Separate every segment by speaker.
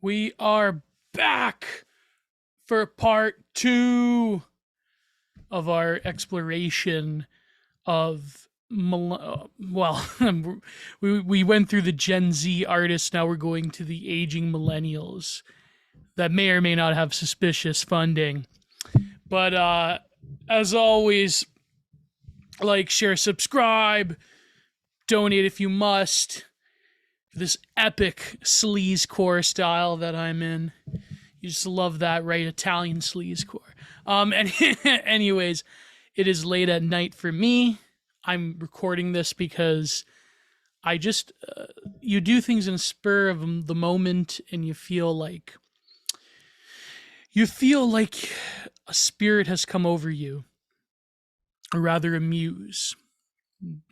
Speaker 1: We are back for part 2 of our exploration of we went through the Gen Z artists. Now we're going to the aging millennials that may or may not have suspicious funding. But as always, like, share, subscribe, donate if you must. This epic sleaze core style that I'm in. You just love that, right? Italian sleaze core. And anyways, it is late at night for me. I'm recording this because I just you do things in a spur of the moment, and you feel like a spirit has come over you, or rather a muse,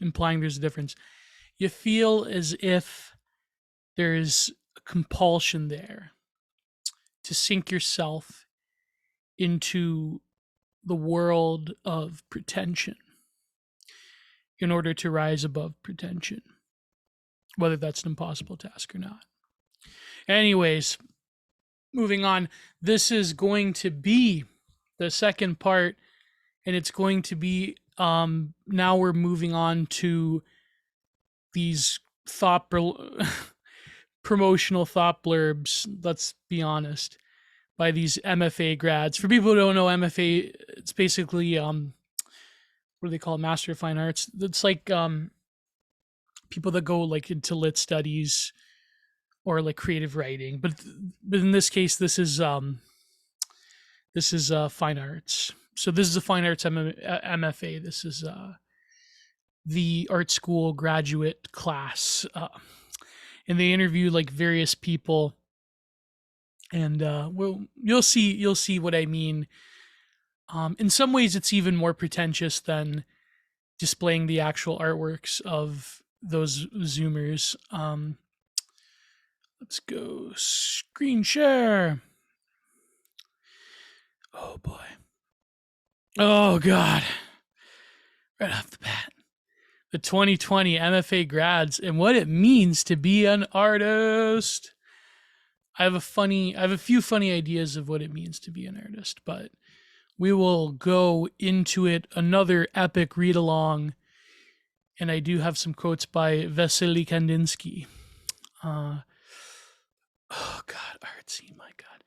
Speaker 1: implying there's a difference. You feel as if there's a compulsion there to sink yourself into the world of pretension in order to rise above pretension, whether that's an impossible task or not. Anyways, moving on, this is going to be the second part, and it's going to be now we're moving on to these promotional thought blurbs, let's be honest, by these MFA grads. For people who don't know, MFA, it's basically what do they call it? Master of Fine Arts. It's like people that go like into lit studies or like creative writing, but in this case, this is fine arts. So this is a fine arts MFA. This is the art school graduate class. And they interview like various people, and you'll see what I mean. In some ways, it's even more pretentious than displaying the actual artworks of those Zoomers. Let's go screen share. Oh boy. Oh God. Right off the bat. The 2020 MFA grads and what it means to be an artist. I have a few funny ideas of what it means to be an artist, but we will go into it. Another epic read along, and I do have some quotes by Vasily Kandinsky. Oh God, artsy, my God.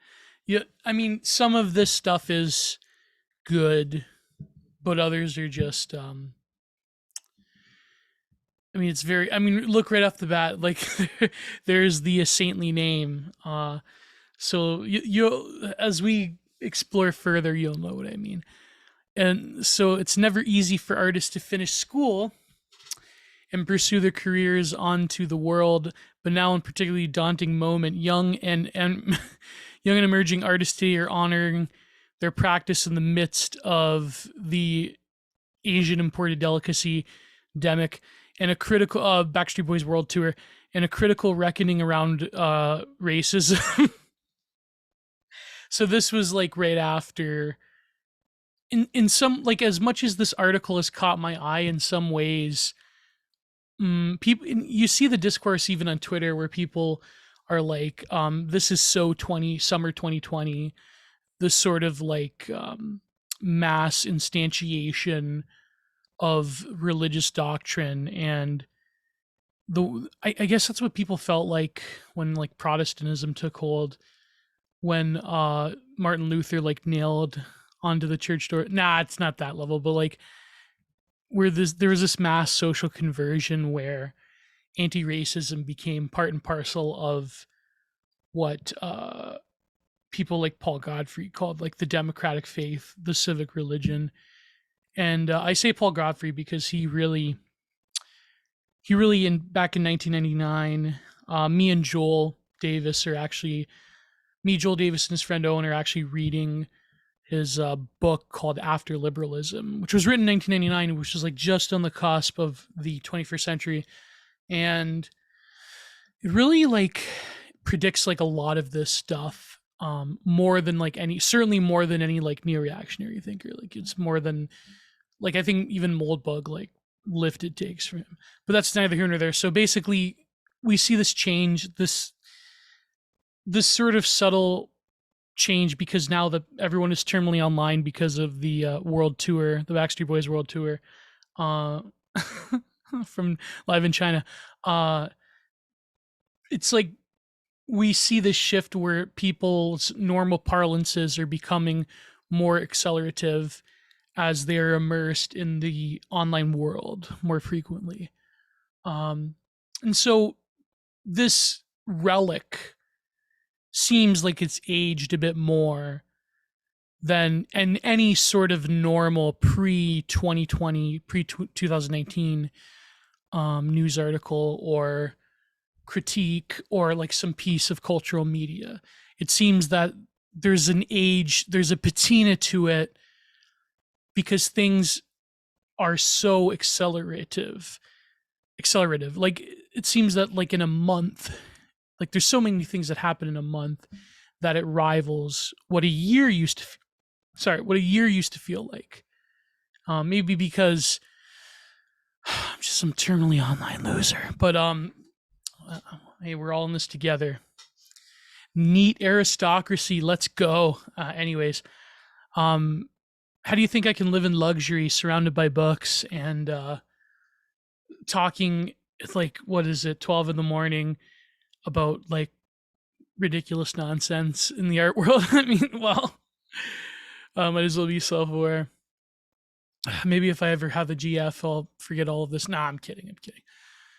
Speaker 1: Yeah, I mean, some of this stuff is good, but others are just look right off the bat, like there's the saintly name. So you'll, as we explore further, you'll know what I mean. And so it's never easy for artists to finish school and pursue their careers onto the world. But now, in a particularly daunting moment, young and young and emerging artists today are honoring their practice in the midst of the Asian imported delicacy demic and a critical Backstreet Boys World Tour and a critical reckoning around racism. So this was like right after, in some, like, as much as this article has caught my eye in some ways, people, you see the discourse even on Twitter where people are like, this is so summer 2020, this sort of like mass instantiation of religious doctrine. And I guess that's what people felt like when like Protestantism took hold, when Martin Luther like nailed onto the church door. Nah, it's not that level, but like where there was this mass social conversion where anti-racism became part and parcel of what people like Paul Godfrey called like the democratic faith, the civic religion. And I say Paul Godfrey because he really back in 1999, Joel Davis, and his friend Owen are actually reading his book called After Liberalism, which was written in 1999, which was like just on the cusp of the 21st century. And it really like predicts like a lot of this stuff, more than like certainly more than any like neo-reactionary thinker. Like it's more than, like, I think even Moldbug like lifted takes from him, but that's neither here nor there. So basically we see this change, this this sort of subtle change, because now that everyone is terminally online because of the world tour, the Backstreet Boys world tour, uh, from live in China. It's like we see this shift where people's normal parlances are becoming more accelerative as they're immersed in the online world more frequently. Um, and so this relic seems like it's aged a bit more than any sort of normal pre 2020, pre 2019 news article or critique or like some piece of cultural media. It seems that there's an age, there's a patina to it because things are so accelerative. Like it seems that like in a month, like there's so many things that happen in a month that it rivals what a year used to what a year used to feel like. Maybe because I'm just some terminally online loser. But hey, we're all in this together. Neat aristocracy, let's go. Anyways, how do you think I can live in luxury, surrounded by books and talking like what is it, 12 in the morning about like ridiculous nonsense in the art world? I mean, well, might as well be self-aware. Maybe if I ever have a GF, I'll forget all of this. Nah, I'm kidding.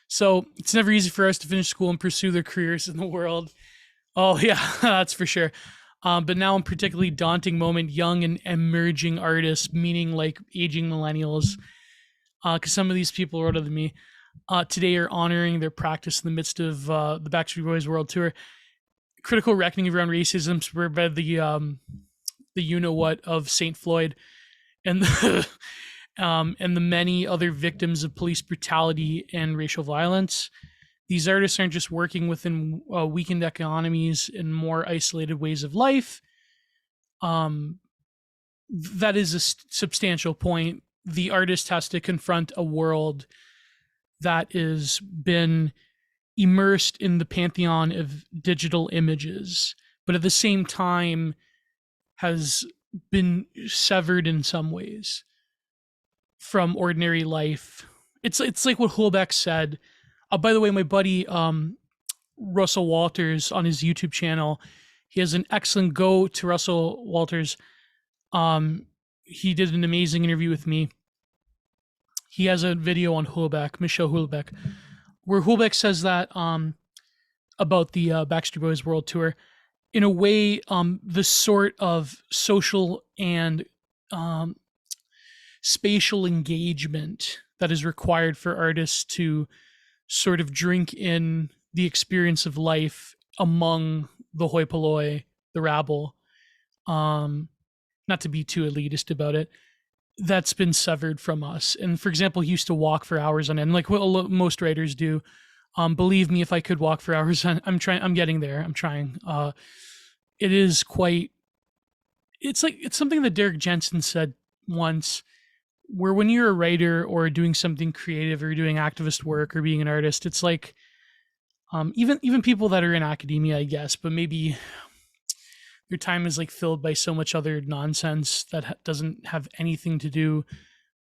Speaker 1: So it's never easy for us to finish school and pursue their careers in the world. Oh yeah, that's for sure. But now a particularly daunting moment, young and emerging artists, meaning like aging millennials, because some of these people older than me, today are honoring their practice in the midst of the Backstreet Boys World Tour. Critical reckoning around racism spurred by the you know what of Saint Floyd and and the many other victims of police brutality and racial violence. These artists aren't just working within weakened economies and more isolated ways of life. That is a substantial point. The artist has to confront a world that has been immersed in the pantheon of digital images, but at the same time has been severed in some ways from ordinary life. It's like what Hulbeck said. By the way, my buddy Russell Walters on his YouTube channel, he has an excellent go to Russell Walters. He did an amazing interview with me. He has a video on Hulbeck, Michel Hulbeck, where Hulbeck says that about the Backstreet Boys World Tour. In a way, the sort of social and spatial engagement that is required for artists to sort of drink in the experience of life among the hoi polloi, the rabble, not to be too elitist about it, that's been severed from us. And for example, he used to walk for hours on end, like what most writers do. Believe me, if I could walk for hours, I'm getting there. I'm trying. It is quite, it's something that Derek Jensen said once, where when you're a writer or doing something creative or doing activist work or being an artist, it's like, even people that are in academia, I guess, but maybe your time is like filled by so much other nonsense that doesn't have anything to do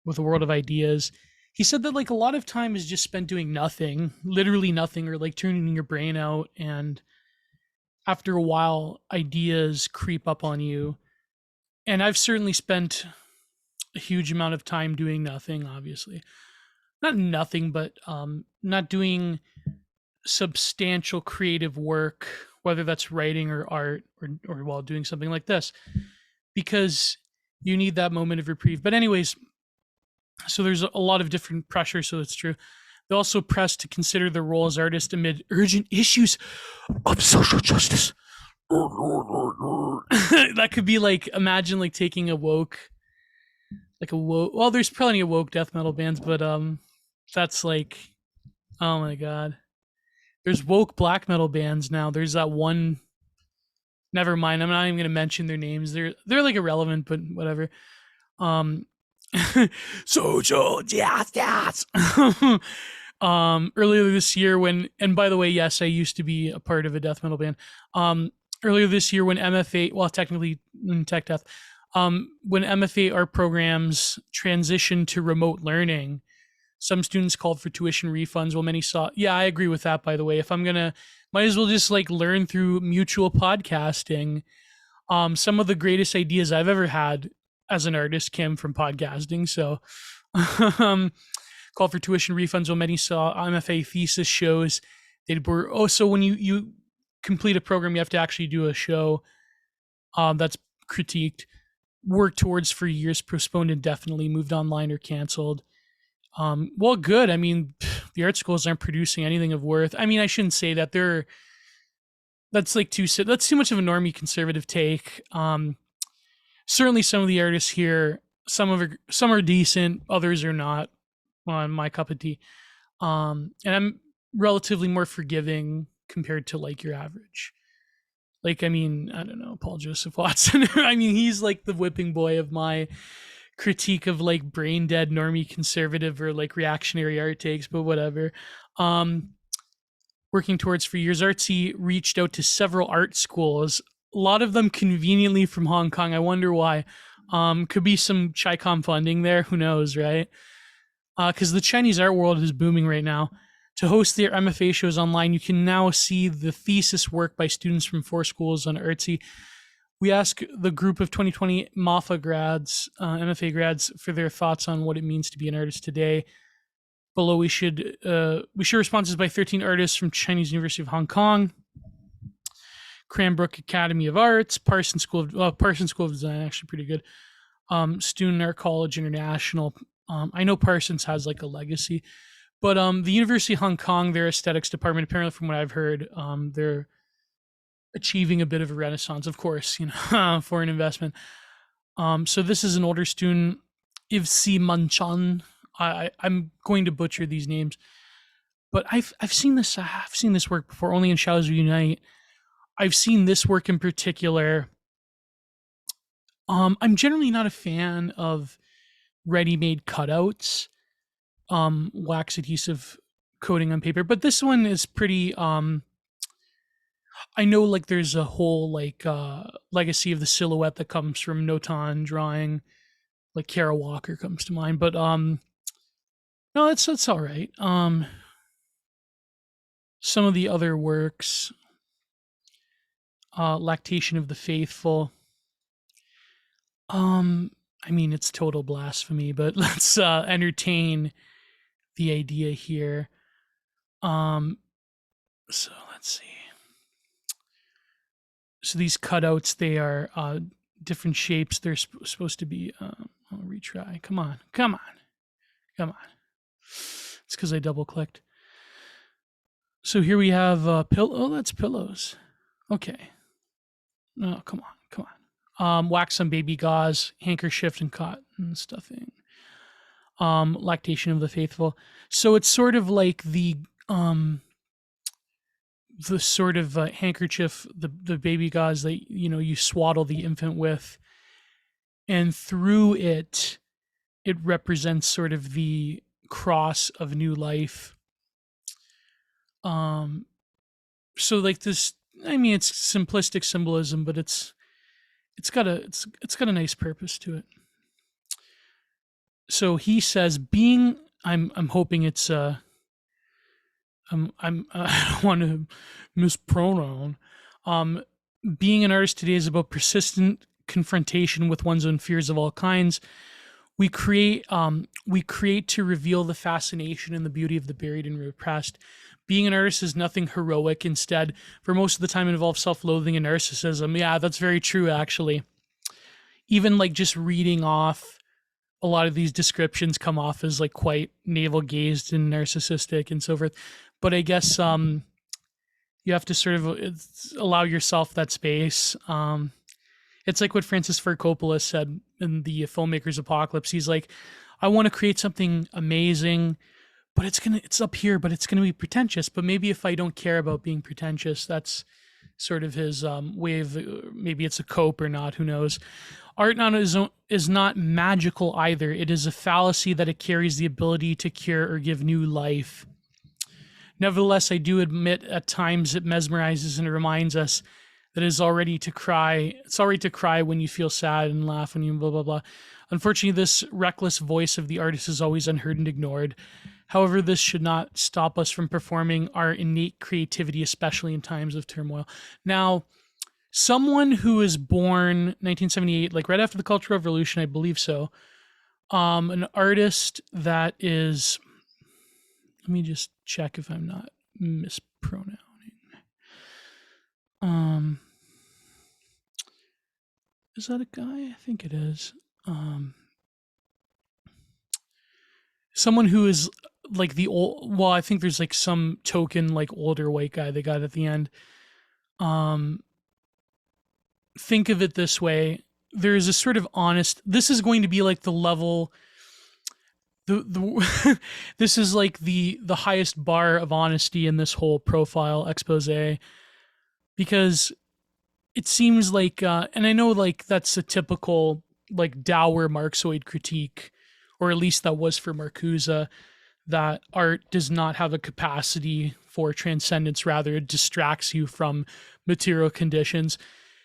Speaker 1: with the world of ideas. He said that like a lot of time is just spent doing nothing, literally nothing, or like turning your brain out. And after a while, ideas creep up on you. And I've certainly spent a huge amount of time doing nothing, obviously. Not nothing, but not doing substantial creative work, whether that's writing or art or while doing something like this, because you need that moment of reprieve. But anyways, so there's a lot of different pressure, so it's true. They also press to consider their role as artists amid urgent issues of social justice. That could be like, imagine like taking a woke, well, there's plenty of woke death metal bands, but that's like, oh my god. There's woke black metal bands now. There's that one, never mind, I'm not even going to mention their names. They're like irrelevant, but whatever. Social justice. Earlier this year and by the way, yes, I used to be a part of a death metal band. Earlier this year when MFA, well, technically in tech death, when MFA art programs transitioned to remote learning, some students called for tuition refunds while many saw, yeah, I agree with that, by the way. If I'm gonna, might as well just like learn through mutual podcasting. Some of the greatest ideas I've ever had as an artist came from podcasting. So called for tuition refunds while many saw MFA thesis shows. They were, oh, so when you complete a program, you have to actually do a show that's critiqued, worked towards for years, postponed indefinitely, moved online or canceled. Well, good. I mean, the art schools aren't producing anything of worth. I mean, I shouldn't say that. That's too much of a normie conservative take. Certainly some of the artists here, some are decent, others are not on my cup of tea. And I'm relatively more forgiving compared to like your average. Like, I mean, I don't know, Paul Joseph Watson. I mean, he's like the whipping boy of my critique of like brain dead normie conservative or like reactionary art takes, but whatever. Working towards for years, Artsy reached out to several art schools, a lot of them conveniently from Hong Kong. I wonder why. Could be some Chi-Com funding there. Who knows, right? Because the Chinese art world is booming right now. To host their MFA shows online, you can now see the thesis work by students from 4 schools on Artsy. We ask the group of 2020 MFA grads, MFA grads, for their thoughts on what it means to be an artist today. Below, we share responses by 13 artists from Chinese University of Hong Kong, Cranbrook Academy of Arts, Parsons School of Design, actually pretty good. Student Art College International. I know Parsons has like a legacy, but the University of Hong Kong, their aesthetics department, apparently from what I've heard, they're achieving a bit of a renaissance, of course, foreign investment. So this is an older student, Ivsi Manchan. I'm going to butcher these names, but I've seen this work before, only in Shadows Unite. I've seen this work in particular. I'm generally not a fan of ready-made cutouts, wax adhesive coating on paper, but this one is pretty. I know like there's a whole like legacy of the silhouette that comes from Notan drawing, like Kara Walker comes to mind, but no, it's all right. Some of the other works, Lactation of the Faithful. I mean, it's total blasphemy, but let's entertain the idea here. So let's see. So these cutouts, they are different shapes. They're supposed to be. I'll retry. Come on. It's because I double clicked. So here we have pillow. Oh, that's pillows. Okay. No, come on. Wax on baby gauze, handkerchief and cotton stuffing. Lactation of the Faithful. So it's sort of like the sort of handkerchief, the baby gauze that you swaddle the infant with, and through it represents sort of the cross of new life. So like this, I mean, it's simplistic symbolism, but it's got a nice purpose to it. So he says, I'm hoping it's I don't want to mispronoun. Being an artist today is about persistent confrontation with one's own fears of all kinds. We create to reveal the fascination and the beauty of the buried and repressed. Being an artist is nothing heroic. Instead, for most of the time, it involves self-loathing and narcissism. Yeah, that's very true, actually. Even like just reading off a lot of these descriptions come off as like quite navel-gazed and narcissistic and so forth. But I guess you have to sort of allow yourself that space. It's like what Francis Ford Coppola said in the Filmmaker's Apocalypse. He's like, I want to create something amazing, but it's up here, but it's gonna be pretentious. But maybe if I don't care about being pretentious, that's sort of his way of, maybe it's a cope or not, who knows. Art is not magical either. It is a fallacy that it carries the ability to cure or give new life. Nevertheless, I do admit at times it mesmerizes and it reminds us that it's already to cry. It's already to cry when you feel sad and laugh when you blah, blah, blah. Unfortunately, this reckless voice of the artist is always unheard and ignored. However, this should not stop us from performing our innate creativity, especially in times of turmoil. Now, someone who is born 1978, like right after the Cultural Revolution, I believe so, an artist that is, let me just check if I'm not mispronouncing. Is that a guy? I think it is. Someone who is like the old, well, I think there's like some token like older white guy they got at the end. Think of it this way. There's a sort of honest, this is going to be like the level, this is like the highest bar of honesty in this whole profile expose, because it seems like, and I know like that's a typical like dour Marxoid critique, or at least that was for Marcuse, that art does not have a capacity for transcendence, rather it distracts you from material conditions.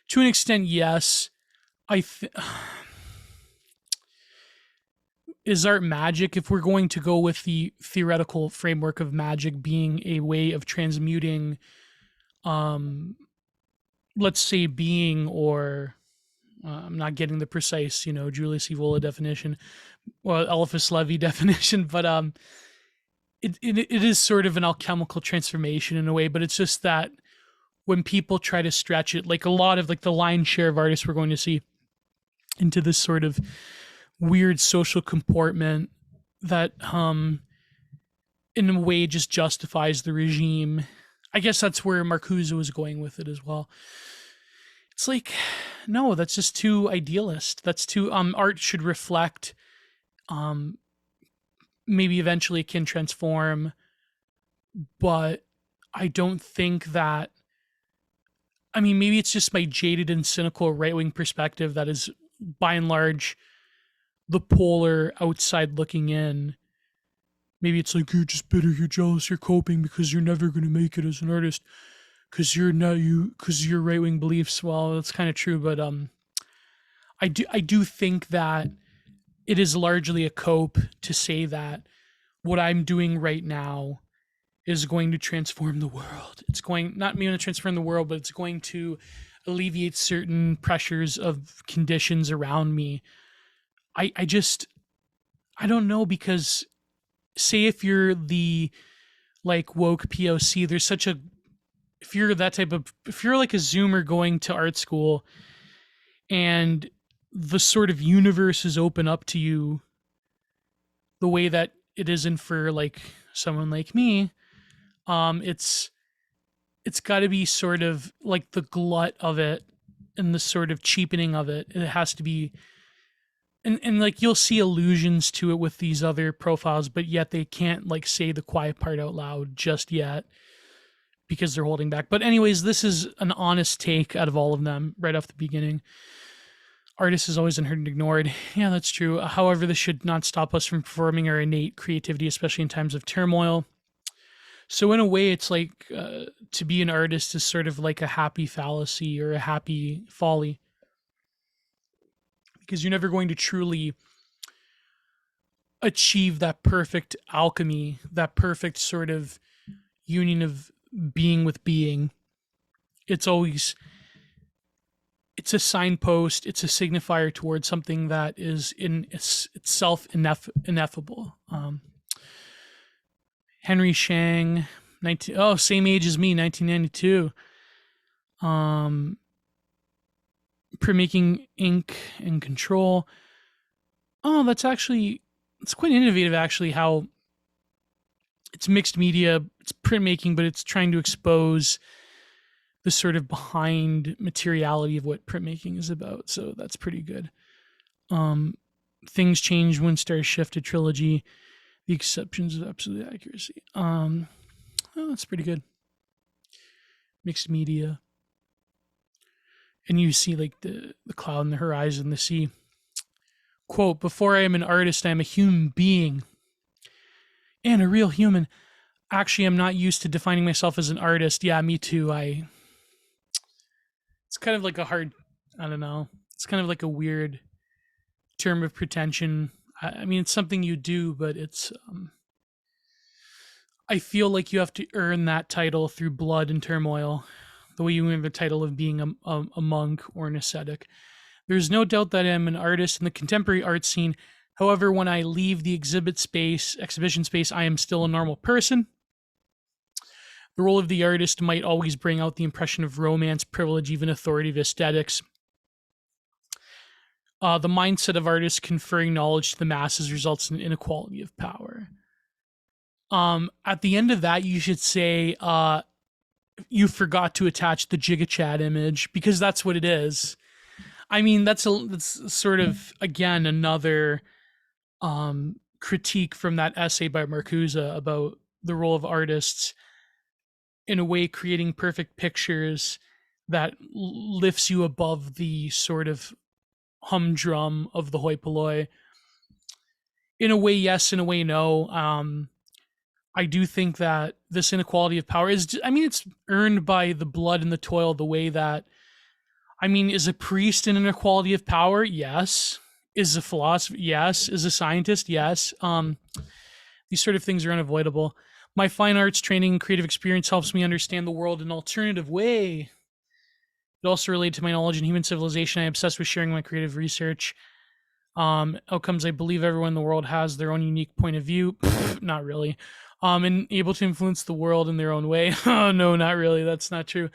Speaker 1: To an extent, yes. Is art magic? If we're going to go with the theoretical framework of magic being a way of transmuting, let's say being, or I'm not getting the precise, Julius Evola definition, well, Eliphas Levi definition, but it is sort of an alchemical transformation in a way, but it's just that when people try to stretch it, like a lot of like the lion's share of artists we're going to see into this sort of weird social comportment that in a way just justifies the regime. I guess that's where Marcuse was going with it as well. It's like, no, that's just too idealist. That's too, art should reflect, maybe eventually it can transform, but I don't think that, I mean, maybe it's just my jaded and cynical right-wing perspective that is by and large the polar outside looking in. Maybe it's like, you're just bitter, you're jealous, you're coping because you're never going to make it as an artist because you're not because your right-wing beliefs. Well, that's kind of true, but I do think that it is largely a cope to say that what I'm doing right now is going to transform the world. It's going, not merely to transform the world, but it's going to alleviate certain pressures of conditions around me. I don't know, because say if you're the like woke POC, there's such a, if you're that type of, if you're like a Zoomer going to art school and the sort of universe is open up to you the way that it isn't for like someone like me, it's got to be sort of like the glut of it and the sort of cheapening of it. It has to be, and like you'll see allusions to it with these other profiles, but yet they can't like say the quiet part out loud just yet because they're holding back. But anyways, this is an honest take out of all of them right off the beginning. Artist is always unheard and ignored. Yeah, that's true. However, this should not stop us from performing our innate creativity, especially in times of turmoil. So in a way, it's like to be an artist is sort of like a happy fallacy or a happy folly, because you're never going to truly achieve that perfect alchemy, that perfect sort of union of being with being. It's always, it's a signpost, it's a signifier towards something that is in itself ineffable. Henry Shang, same age as me, 1992. Printmaking, ink, and control. Oh, that's quite innovative, actually, how it's mixed media, it's printmaking, but it's trying to expose the sort of behind materiality of what printmaking is about. So that's pretty good. Things Change When Stars Shifted trilogy, the exceptions of absolute accuracy. That's pretty good. Mixed media. And you see like the cloud and the horizon, the sea. Quote, before I am an artist, I am a human being and a real human. Actually, I'm not used to defining myself as an artist. Yeah, me too. It's kind of like a hard, I don't know. It's kind of like a weird term of pretension. I mean, it's something you do, but I feel like you have to earn that title through blood and turmoil, the way you earn the title of being a monk or an ascetic. There's no doubt that I'm an artist in the contemporary art scene. However, when I leave the exhibition space, I am still a normal person. The role of the artist might always bring out the impression of romance, privilege, even authoritative aesthetics. The mindset of artists conferring knowledge to the masses results in inequality of power. At the end of that, you should say, you forgot to attach the GigaChat image, because that's what it is. I mean, that's sort of, again, another critique from that essay by Marcuse about the role of artists, in a way creating perfect pictures that lifts you above the sort of humdrum of the hoi polloi. In a way, yes. In a way, no. I do think that this inequality of power is, I mean, it's earned by the blood and the toil, the way that, I mean, is a priest an inequality of power? Yes. Is a philosopher? Yes. Is a scientist? Yes. These sort of things are unavoidable. My fine arts training and creative experience helps me understand the world in an alternative way. It also related to my knowledge in human civilization. I am obsessed with sharing my creative research. Outcomes, I believe everyone in the world has their own unique point of view. Not really. And able to influence the world in their own way. Oh, no, not really. That's not true.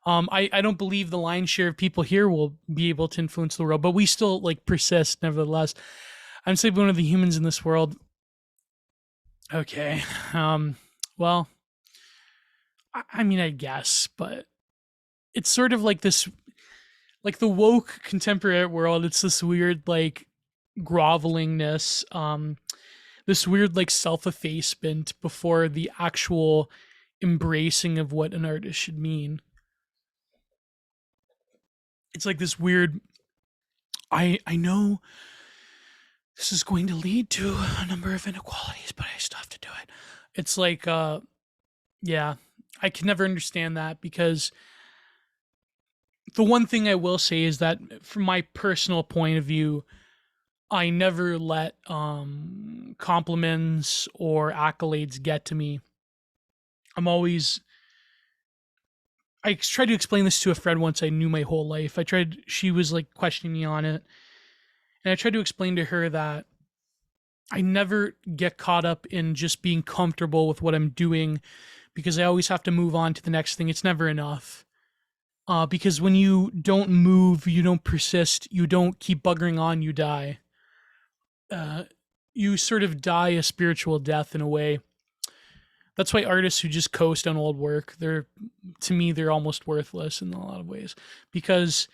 Speaker 1: I don't believe the lion's share of people here will be able to influence the world, but we still like persist nevertheless. I'm simply one of the humans in this world. Okay. Well, I mean, I guess, but it's sort of like this, like the woke contemporary world. It's this weird, like, grovelingness, this weird, like, self-effacement before the actual embracing of what an artist should mean. It's like this weird, I know this is going to lead to a number of inequalities, but I still have to do it. It's like, yeah, I can never understand that, because the one thing I will say is that from my personal point of view, I never let compliments or accolades get to me. I'm always, I tried to explain this to a friend once I knew my whole life. She was like questioning me on it. And I tried to explain to her that I never get caught up in just being comfortable with what I'm doing, because I always have to move on to the next thing. It's never enough. Because when you don't move, you don't persist, you don't keep buggering on, you die. You sort of die a spiritual death in a way. That's why artists who just coast on old work, to me, they're almost worthless in a lot of ways. Because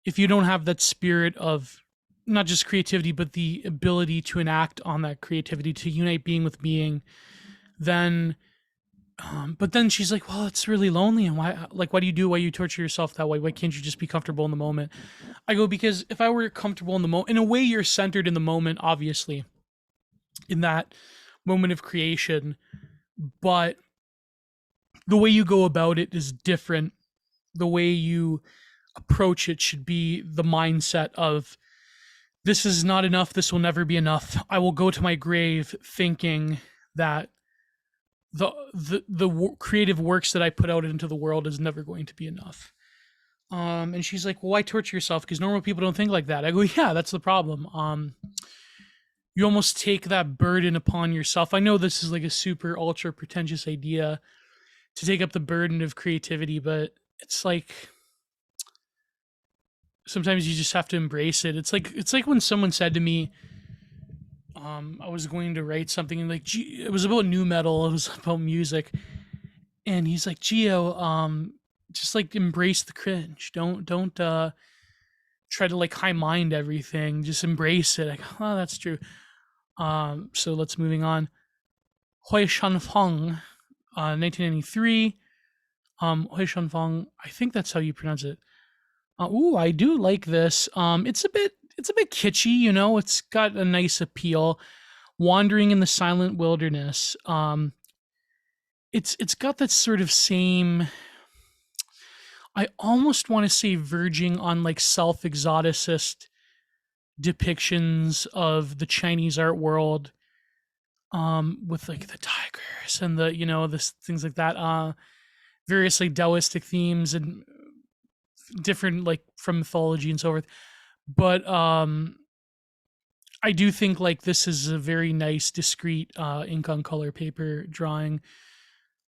Speaker 1: if you don't have that spirit of not just creativity, but the ability to enact on that creativity, to unite being with being, then, but then she's like, well, it's really lonely. And why do you do, why you torture yourself that way? Why can't you just be comfortable in the moment? I go, because if I were comfortable in the moment, in a way, you're centered in the moment, obviously, in that moment of creation, but the way you go about it is different. The way you approach it should be the mindset of, this is not enough, this will never be enough. I will go to my grave thinking that the creative works that I put out into the world is never going to be enough. And she's like, well, why torture yourself? Because normal people don't think like that. I go, yeah, that's the problem. You almost take that burden upon yourself. I know this is like a super ultra pretentious idea to take up the burden of creativity, but it's like, sometimes you just have to embrace it. It's like when someone said to me, I was going to write something, and like, it was about new metal, it was about music, and he's like, Gio, just like embrace the cringe. Don't try to like high mind everything. Just embrace it. Like, oh, that's true. So let's moving on. Hui Shanfeng, 1993. Hui Shanfeng, I think that's how you pronounce it. Ooh, I do like this. It's a bit kitschy, you know. It's got a nice appeal. Wandering in the silent wilderness. it's got that sort of same, I almost want to say verging on like self-exoticist depictions of the Chinese art world, with like the tigers and the, this things like that, various like Taoistic themes and different like from mythology and so forth. But I do think like this is a very nice, discreet ink on color paper drawing.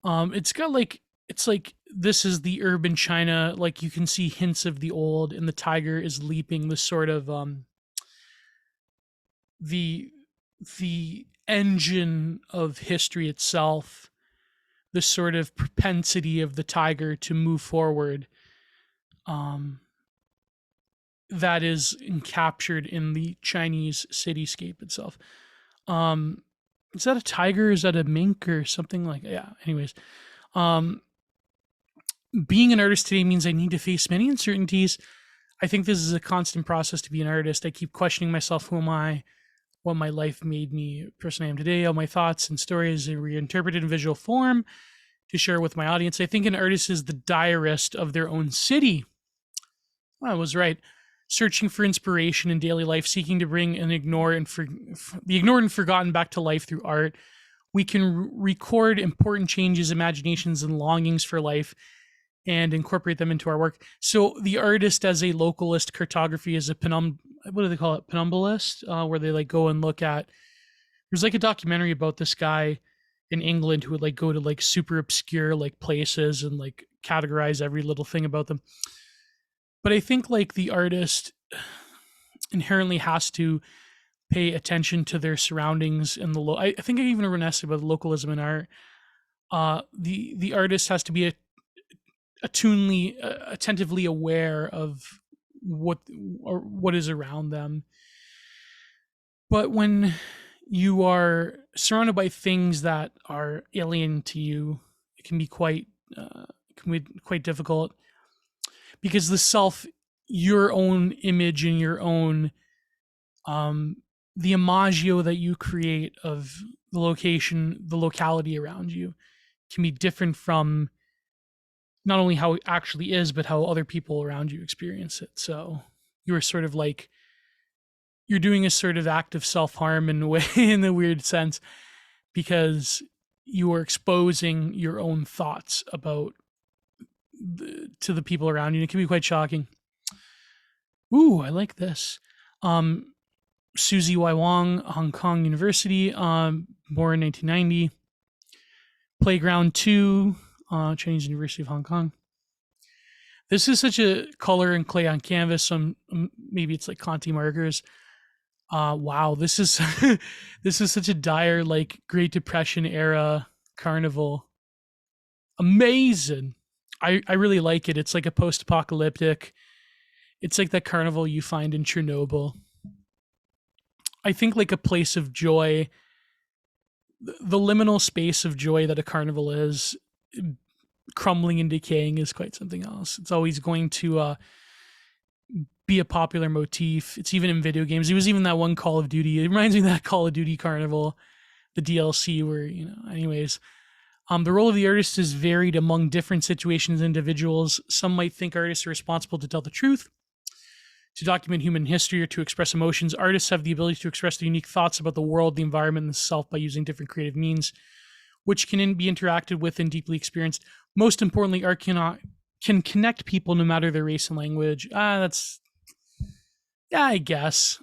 Speaker 1: It's got like, it's like this is the urban China, like you can see hints of the old, and the tiger is leaping the sort of the the engine of history itself, the sort of propensity of the tiger to move forward, um, that is captured in the Chinese cityscape itself. Um, is that a tiger? Is that a mink or something like? Yeah. Anyways, um, being an artist today means I need to face many uncertainties. I think this is a constant process to be an artist. I keep questioning myself: who am I? What my life made me the person I am today? All my thoughts and stories are reinterpreted in visual form to share with my audience. I think an artist is the diarist of their own city. Well, I was right. Searching for inspiration in daily life, seeking to bring the ignored and forgotten back to life through art. We can record important changes, imaginations, and longings for life and incorporate them into our work. So the artist as a localist, cartography as a what do they call it? Penumbulist, where they like go and look at, there's like a documentary about this guy in England who would like go to like super obscure like places and like categorize every little thing about them. But I think like the artist inherently has to pay attention to their surroundings and I think I even wrote an essay about localism in art. The artist has to be attentively aware of what is around them. But when you are surrounded by things that are alien to you, it can be quite difficult, because your own image and your own the imago that you create of the locality around you can be different from not only how it actually is, but how other people around you experience it. So you're sort of like, you're doing a sort of act of self-harm in a way, in a weird sense, because you are exposing your own thoughts about to the people around you. It can be quite shocking. Ooh, I like this. Susie Y. Wong, Hong Kong University, born 1990. Playground 2, Chinese University of Hong Kong. This is such a color and clay on canvas. Maybe it's like Conti markers. Wow, this is this is such a dire like Great Depression era carnival. Amazing. I really like it. It's like a post-apocalyptic. It's like that carnival you find in Chernobyl. I think like a place of joy, the liminal space of joy that a carnival is, crumbling and decaying, is quite something else. It's always going to be a popular motif. It's even in video games. It was even that one Call of Duty. It reminds me of that Call of Duty carnival, the DLC, where, anyways. The role of the artist is varied among different situations and individuals. Some might think artists are responsible to tell the truth, to document human history, or to express emotions. Artists have the ability to express their unique thoughts about the world, the environment, and the self by using different creative means, which can be interacted with and deeply experienced. Most importantly, art can connect people no matter their race and language. I guess.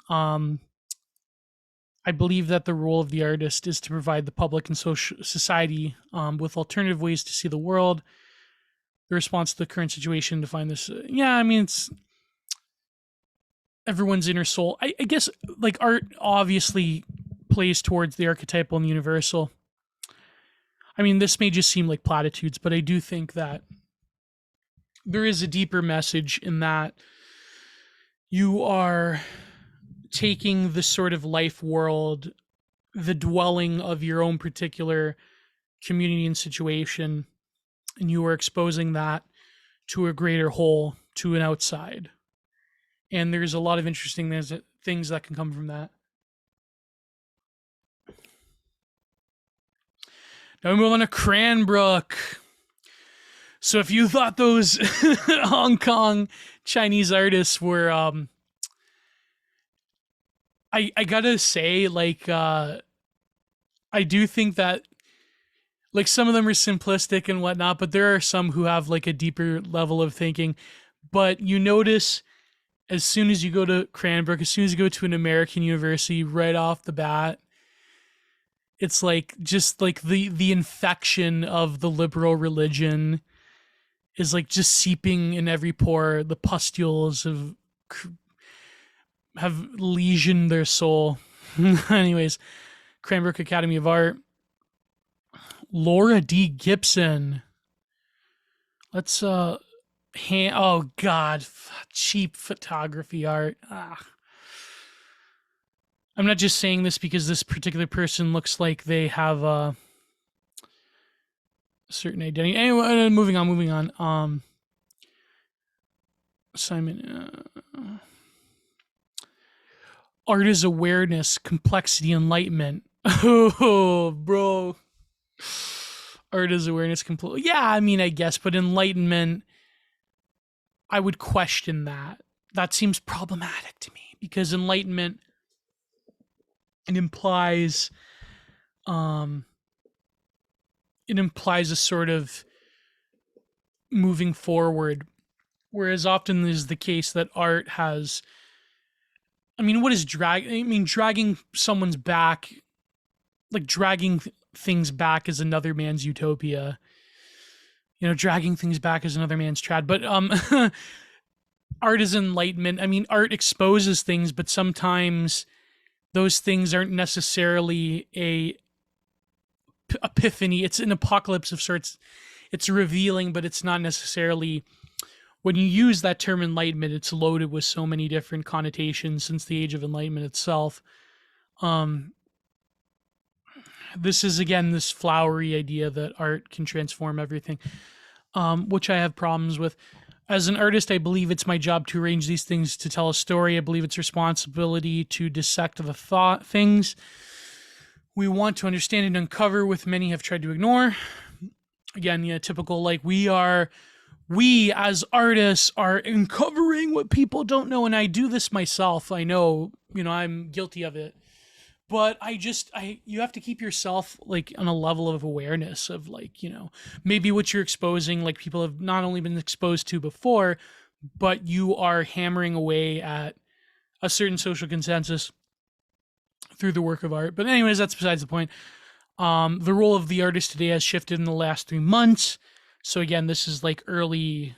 Speaker 1: I believe that the role of the artist is to provide the public and society with alternative ways to see the world, the response to the current situation, to find this. It's everyone's inner soul. I guess like art obviously plays towards the archetypal and the universal. This may just seem like platitudes, but I do think that there is a deeper message in that you are taking the sort of life world, the dwelling of your own particular community and situation, and you are exposing that to a greater whole, to an outside. And there's a lot of interesting things that can come from that. Now we move on to Cranbrook. So if you thought those Hong Kong Chinese artists were, I gotta say, like, I do think that, like, some of them are simplistic and whatnot, but there are some who have like a deeper level of thinking. But you notice as soon as you go to Cranbrook, as soon as you go to an American university, right off the bat, it's like just like the infection of the liberal religion is like just seeping in every pore. The pustules have lesioned their soul. Anyways, Cranbrook Academy of Art. Laura D. Gibson. Let's oh god, cheap photography art. I'm not just saying this because this particular person looks like they have a certain identity. Anyway, moving on. Simon. Art is awareness, complexity, enlightenment. Oh, bro. Art is awareness, complete. Yeah, I mean, I guess, but enlightenment, I would question that. That seems problematic to me because enlightenment, it implies a sort of moving forward, whereas often is the case that art has, I mean, what is dragging someone's back, like dragging things back is another man's utopia. Dragging things back is another man's trad. But art is enlightenment. I mean, art exposes things, but sometimes those things aren't necessarily a epiphany. It's an apocalypse of sorts. It's revealing, but it's not necessarily. When you use that term enlightenment, it's loaded with so many different connotations since the age of enlightenment itself. This is, again, this flowery idea that art can transform everything, which I have problems with. As an artist, I believe it's my job to arrange these things to tell a story. I believe it's responsibility to dissect the things we want to understand and uncover, with many have tried to ignore. Again, typical, like, we as artists are uncovering what people don't know, and I do this myself. I know, I'm guilty of it. But you have to keep yourself like on a level of awareness of like, maybe what you're exposing, like people have not only been exposed to before, but you are hammering away at a certain social consensus through the work of art. But anyways, that's besides the point. The role of the artist today has shifted in the last 3 months. So again, this is like early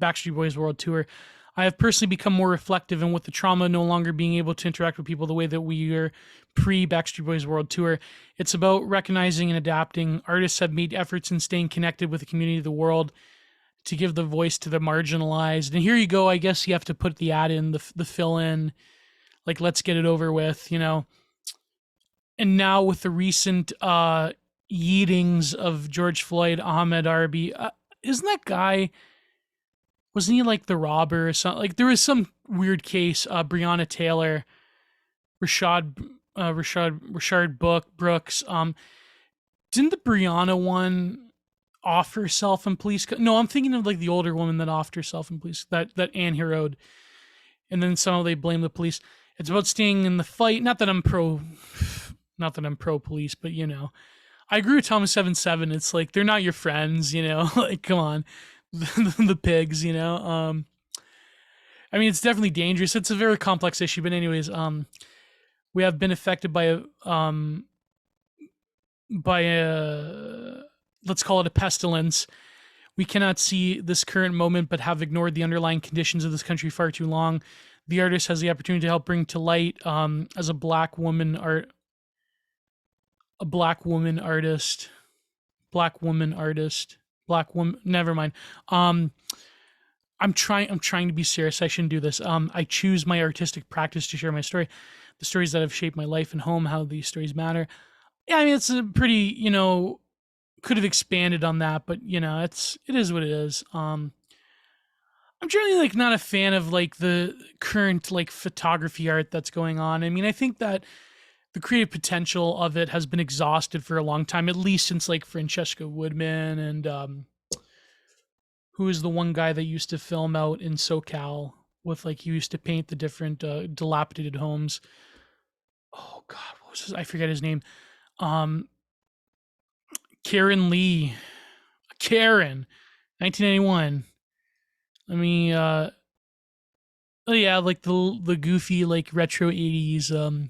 Speaker 1: Backstreet Boys World Tour. I have personally become more reflective, and with the trauma no longer being able to interact with people the way that we were pre-Backstreet Boys World Tour, it's about recognizing and adapting. Artists have made efforts in staying connected with the community of the world to give the voice to the marginalized. And here you go. I guess you have to put the ad in, the fill in, like, let's get it over with, And now with the recent yeetings of George Floyd, Ahmed Arby, isn't that guy... wasn't he like the robber or something? Like there was some weird case. Breonna Taylor, Rashard Brooks. Didn't the Breonna one off herself in police? No, I'm thinking of like the older woman that offed herself in police. That Anne Heroed, and then somehow they blame the police. It's about staying in the fight. Not that I'm pro police, but I agree with Thomas 77. It's like they're not your friends. Like come on. The pigs, I mean, it's definitely dangerous. It's a very complex issue, but anyways, we have been affected by a let's call it a pestilence. We cannot see this current moment, but have ignored the underlying conditions of this country far too long. The artist has the opportunity to help bring to light, as a black woman artist. Never mind. I'm trying to be serious. I shouldn't do this. I choose my artistic practice to share my story, the stories that have shaped my life and home, how these stories matter. Yeah, I mean, it's a pretty, could have expanded on that, but it is what it is. I'm generally like not a fan of like the current like photography art that's going on. I mean, I think that the creative potential of it has been exhausted for a long time, at least since like Francesca Woodman and who is the one guy that used to film out in SoCal with like he used to paint the different dilapidated homes. Oh God, what was his? I forget his name. Um, Karen Lee, Karen, 1991. I mean, oh yeah, like the goofy like retro 80s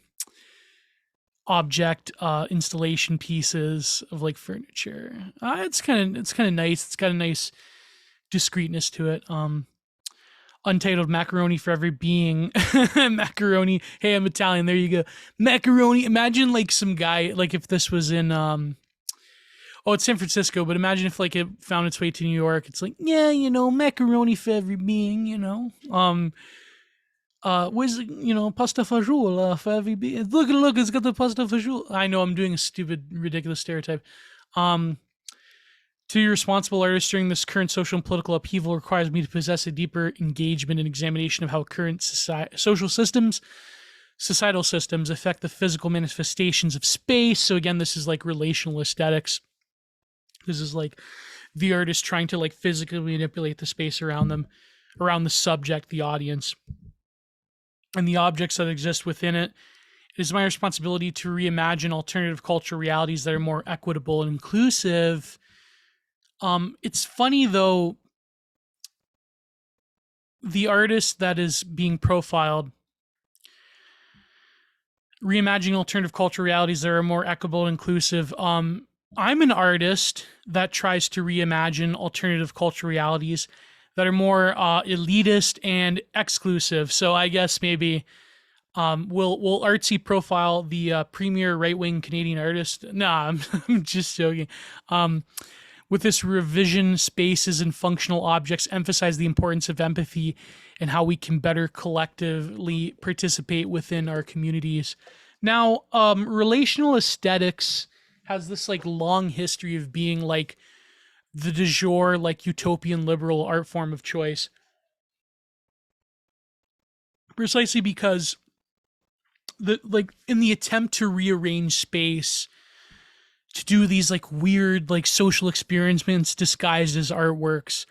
Speaker 1: object installation pieces of like furniture. It's kind of nice. It's got a nice discreteness to it. Untitled Macaroni for Every Being. Macaroni. Hey, I'm Italian. There you go. Macaroni. Imagine like some guy, like if this was in it's San Francisco, but imagine if like it found its way to New York. It's like, yeah, macaroni for every being, where's pasta fagioli for every being. Look, it's got the pasta fagioli. I know I'm doing a stupid, ridiculous stereotype. To be a responsible artist during this current social and political upheaval requires me to possess a deeper engagement and examination of how current societal systems affect the physical manifestations of space. So again, this is like relational aesthetics. This is like the artist trying to like physically manipulate the space around them, around the subject, the audience, and the objects that exist within it. It is my responsibility to reimagine alternative cultural realities that are more equitable and inclusive. It's funny though, the artist that is being profiled, reimagining alternative cultural realities that are more equitable and inclusive. I'm an artist that tries to reimagine alternative cultural realities that are more elitist and exclusive. So I guess maybe will artsy profile the premier right-wing Canadian artist? Nah, I'm just joking. With this revision, spaces and functional objects emphasize the importance of empathy and how we can better collectively participate within our communities. Now, relational aesthetics has this like long history of being like the du jour, like utopian liberal art form of choice. Precisely because in the attempt to rearrange space, to do these like weird like social experiments disguised as artworks.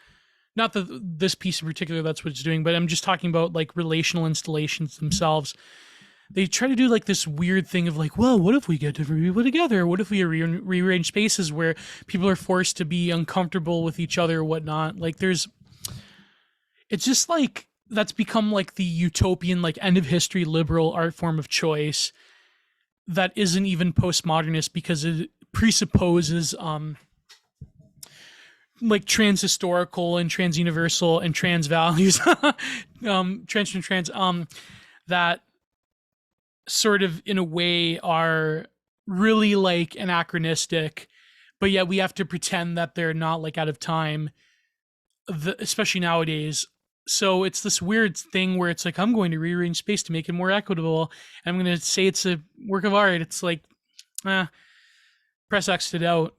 Speaker 1: Not that this piece in particular that's what it's doing, but I'm just talking about like relational installations themselves. They try to do like this weird thing of like, well, what if we get different people together? What if we rearrange spaces where people are forced to be uncomfortable with each other or whatnot? Like it's just like, that's become like the utopian, like end of history liberal art form of choice that isn't even postmodernist because it presupposes like trans-historical and trans-universal and trans values, trans that sort of in a way are really like anachronistic, but yet we have to pretend that they're not like out of time, especially nowadays. So it's this weird thing where it's like, I'm going to rearrange space to make it more equitable. I'm going to say it's a work of art. It's like, press X'd it out.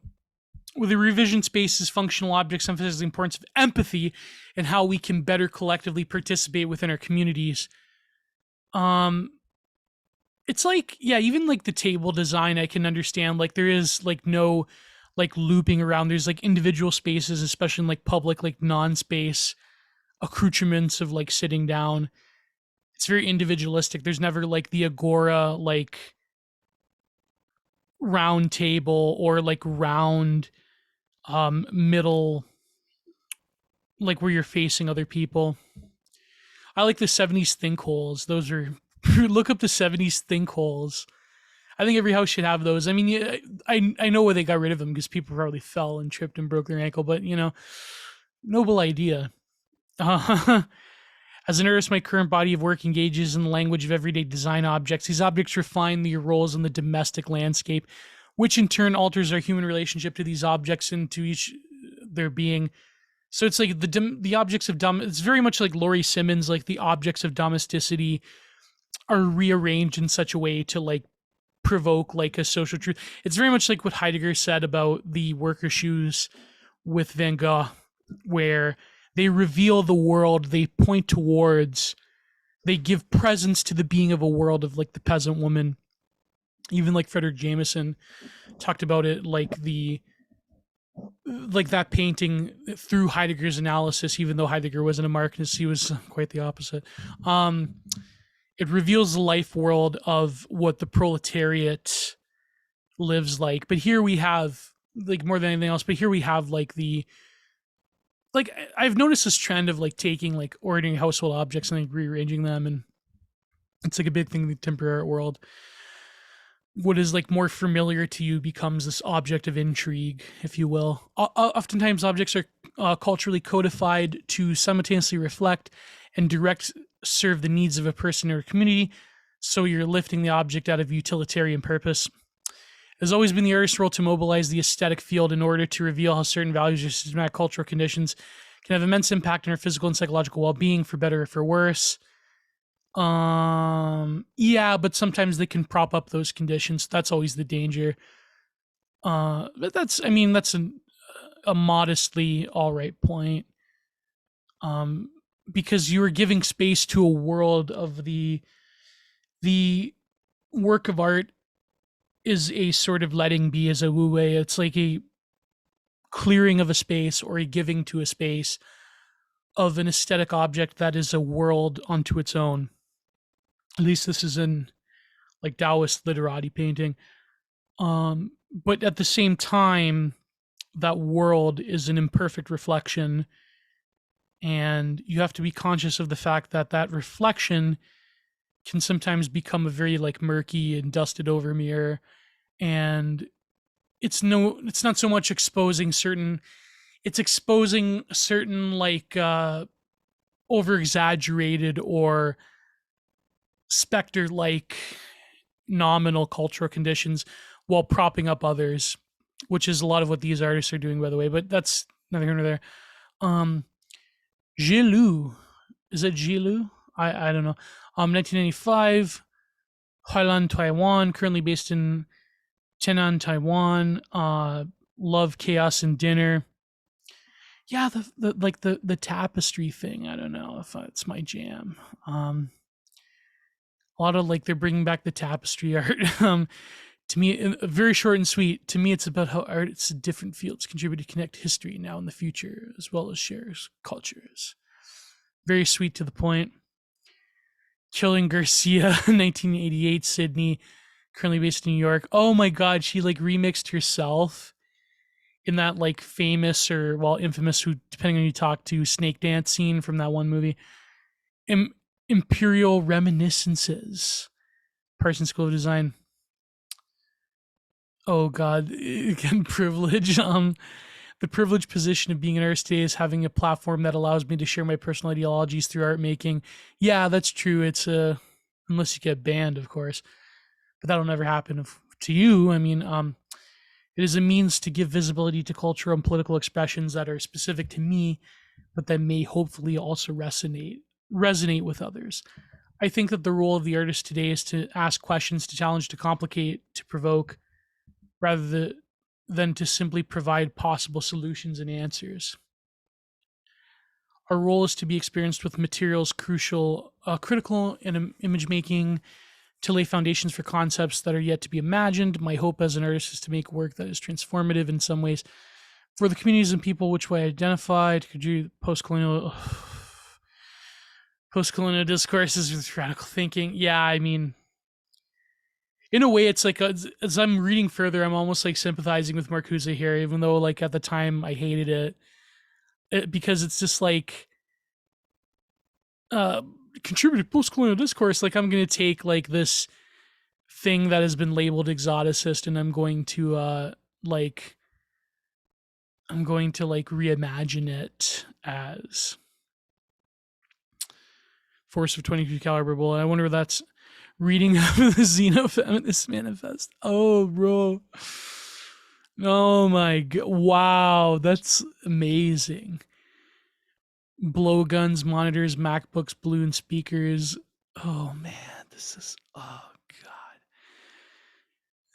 Speaker 1: With the revision spaces, functional objects emphasize the importance of empathy and how we can better collectively participate within our communities. It's like, yeah, even like the table design, I can understand. Like there is like no like looping around. There's like individual spaces, especially in like public, like non-space accoutrements of like sitting down. It's very individualistic. There's never like the agora, like round table or like round middle, like where you're facing other people. I like the 70s think holes. Those are look up the 70s think holes. I think every house should have those. I mean, yeah, I know why they got rid of them because people probably fell and tripped and broke their ankle, but noble idea. As an artist, my current body of work engages in the language of everyday design objects. These objects refine the roles in the domestic landscape, which in turn alters our human relationship to these objects and to each their being. So it's like the objects of it's very much like Laurie Simmons, like the objects of domesticity are rearranged in such a way to like provoke like a social truth. It's very much like what Heidegger said about the worker shoes with Van Gogh, where they reveal the world, they point towards, they give presence to the being of a world of like the peasant woman. Even like Frederick Jameson talked about it, like that painting through Heidegger's analysis, even though Heidegger wasn't a Marxist, he was quite the opposite. Um, it reveals the life world of what the proletariat lives like. But here we have, like, more than anything else, but here we have like I've noticed this trend of like taking like ordinary household objects and like rearranging them, and it's like a big thing in the contemporary art world. What is like more familiar to you becomes this object of intrigue, if you will. Oftentimes, objects are culturally codified to simultaneously reflect and direct serve the needs of a person or a community. So you're lifting the object out of utilitarian purpose. It has always been the artist's role to mobilize the aesthetic field in order to reveal how certain values or systematic cultural conditions can have immense impact on our physical and psychological well-being, for better or for worse. Yeah, but sometimes they can prop up those conditions. That's always the danger. But that's a modestly all right point. Because you are giving space to a world of the work of art is a sort of letting be, as a wu wei. It's like a clearing of a space or a giving to a space of an aesthetic object that is a world unto its own. At least this is in like Taoist literati painting. But at the same time, that world is an imperfect reflection, and you have to be conscious of the fact that that reflection can sometimes become a very like murky and dusted over mirror, and it's not so much exposing certain, it's exposing certain like over exaggerated or specter like nominal cultural conditions while propping up others, which is a lot of what these artists are doing, by the way. But that's neither here nor there. Jilu, is it Jilu? I don't know. 1995, Huailan, Taiwan, currently based in Tainan, Taiwan. Love, Chaos, and Dinner. Yeah, the tapestry thing. I don't know if it's my jam. A lot of like they're bringing back the tapestry art. To me, very short and sweet. To me, it's about how arts in different fields contribute to connect history now and the future, as well as shares cultures. Very sweet, to the point. Killing Garcia, 1988, Sydney, currently based in New York. Oh my God, she like remixed herself in that like famous, or well, infamous, who depending on who you talk to, snake dance scene from that one movie. Imperial Reminiscences, Parsons School of Design. Oh God, again, privilege. The privileged position of being an artist today is having a platform that allows me to share my personal ideologies through art making. Yeah, that's true. It's unless you get banned, of course, but that'll never happen to you. I mean, it is a means to give visibility to cultural and political expressions that are specific to me, but that may hopefully also resonate with others. I think that the role of the artist today is to ask questions, to challenge, to complicate, to provoke, rather than to simply provide possible solutions and answers. Our role is to be experienced with materials critical in image making, to lay foundations for concepts that are yet to be imagined. My hope as an artist is to make work that is transformative in some ways for the communities and people which way I identify, to contribute post-colonial discourses with radical thinking. Yeah, I mean, in a way, it's like as I'm reading further, I'm almost like sympathizing with Marcuse here, even though like at the time I hated it because it's just like contributed post-colonial discourse. Like I'm going to take like this thing that has been labeled exoticist, and I'm going to reimagine it as force of 22 caliber bullet. I wonder if that's reading of the Xenofeminist Manifest. Oh, bro. Oh my God. Wow. That's amazing. Blowguns, monitors, MacBooks, balloon speakers. Oh man, this is, oh God.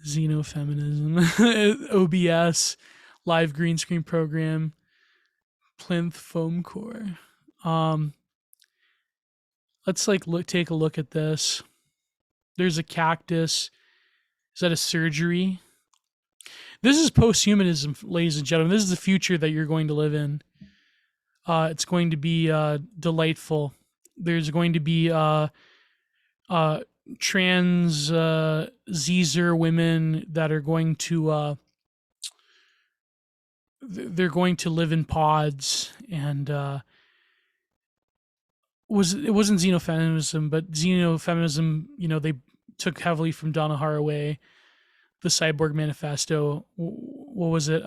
Speaker 1: Xenofeminism. OBS, live green screen program, plinth foam core. Let's like take a look at this. There's a cactus. Is that a surgery? This is posthumanism, ladies and gentlemen. This is the future that you're going to live in. It's going to be delightful. There's going to be trans Zer women that are going to they're going to live in pods, and it wasn't xenofeminism, but xenofeminism, they took heavily from Donna Haraway, the Cyborg Manifesto. What was it?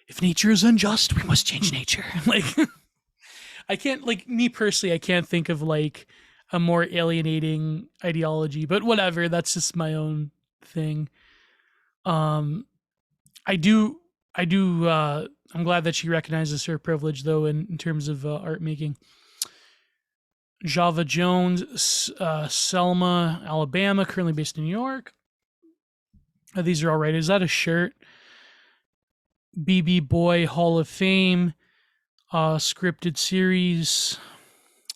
Speaker 1: If nature is unjust, we must change nature. Like, I can't, like, me personally, I can't think of like a more alienating ideology, but whatever, that's just my own thing. I do I'm glad that she recognizes her privilege, though, in terms of art making. Java Jones, Selma, Alabama, currently based in New York. These are all right. Is that a shirt? BB Boy Hall of Fame, scripted series.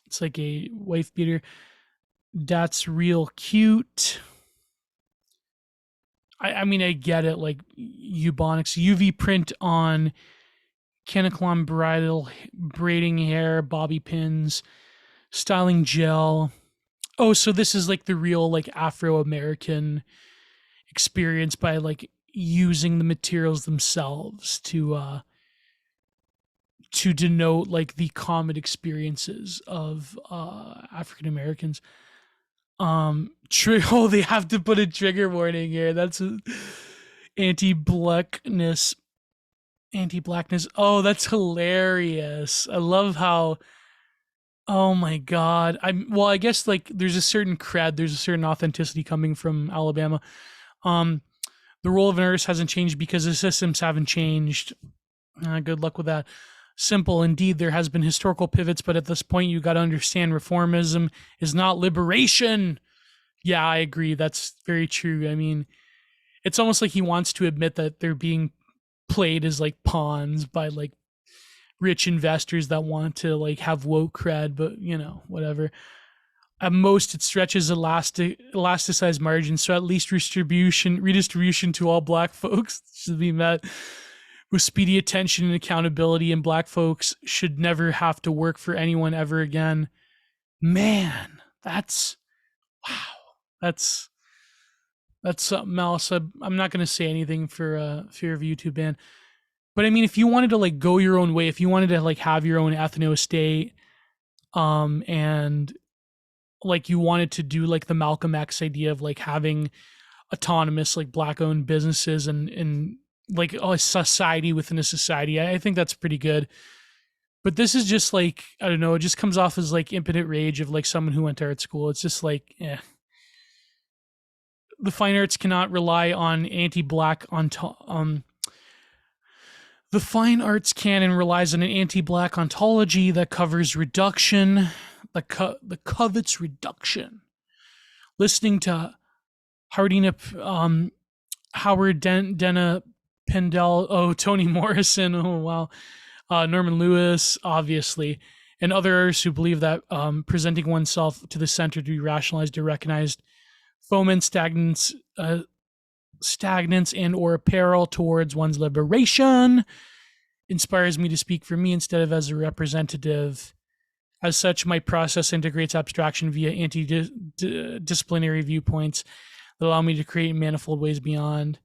Speaker 1: It's like a wife beater. That's real cute. I mean, I get it. Like Eubonics, UV print on Kanaklan bridal, braiding hair, bobby pins, styling gel. Oh, so this is like the real like Afro-American experience by like using the materials themselves to denote like the common experiences of African Americans. Oh, they have to put a trigger warning here. That's anti-blackness. Oh, that's hilarious. I love how. Oh my god. I guess like there's a certain cred, there's a certain authenticity coming from Alabama. The role of an artist hasn't changed because the systems haven't changed. Good luck with that. Simple. Indeed, there has been historical pivots, but at this point, you got to understand reformism is not liberation. Yeah, I agree. That's very true. I mean, it's almost like he wants to admit that they're being played as like pawns by like rich investors that want to like have woke cred, but whatever. At most, it stretches elasticized margins, so at least redistribution to all black folks should be met with speedy attention and accountability, and black folks should never have to work for anyone ever again. Man, that's wow. That's something else. I'm not going to say anything for fear of YouTube ban. But I mean, if you wanted to like go your own way, if you wanted to like have your own ethno state, and like you wanted to do like the Malcolm X idea of like having autonomous like black owned businesses and like a society within a society, I think that's pretty good. But this is just like, I don't know, it just comes off as like impotent rage of like someone who went to art school. It's just like, the fine arts cannot rely on anti-black the fine arts canon relies on an anti-black ontology that covers reduction, the covets reduction. Listening to Howard Dena Pendel, Toni Morrison, oh wow, Norman Lewis, obviously, and others who believe that presenting oneself to the center to be rationalized or recognized foments stagnance and or apparel towards one's liberation, inspires me to speak for me instead of as a representative. As such, my process integrates abstraction via anti-disciplinary viewpoints that allow me to create in manifold ways beyond.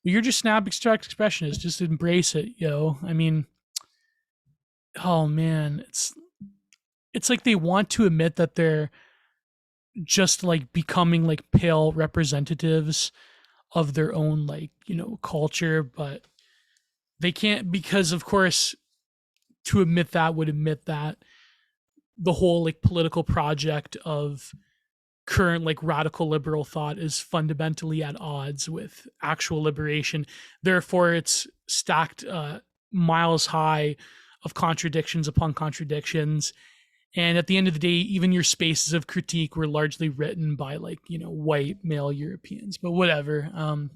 Speaker 1: You're just an abstract expressionist. Just embrace it, yo. I mean, oh man, it's like they want to admit that they're just like becoming like pale representatives of their own like culture, but they can't, because of course to admit that would admit that the whole like political project of current like radical liberal thought is fundamentally at odds with actual liberation. Therefore, it's stacked miles high of contradictions upon contradictions. And at the end of the day, even your spaces of critique were largely written by like, white male Europeans, but whatever.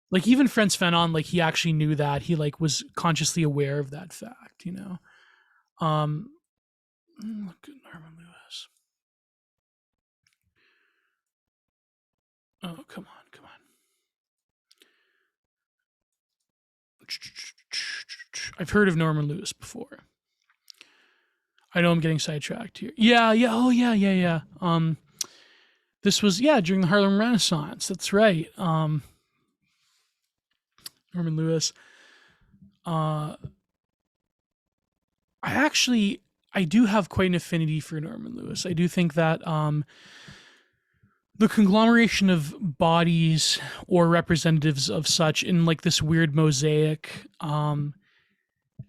Speaker 1: Like even Frantz Fanon, like he actually knew that. He like was consciously aware of that fact, Look at Norman Lewis. Oh, come on, come on. I've heard of Norman Lewis before. I know I'm getting sidetracked here. Yeah, yeah, oh yeah, yeah, yeah. This was, yeah, during the Harlem Renaissance. That's right. Norman Lewis. Uh I actually I do have quite an affinity for Norman Lewis. I do think that the conglomeration of bodies or representatives of such in like this weird mosaic.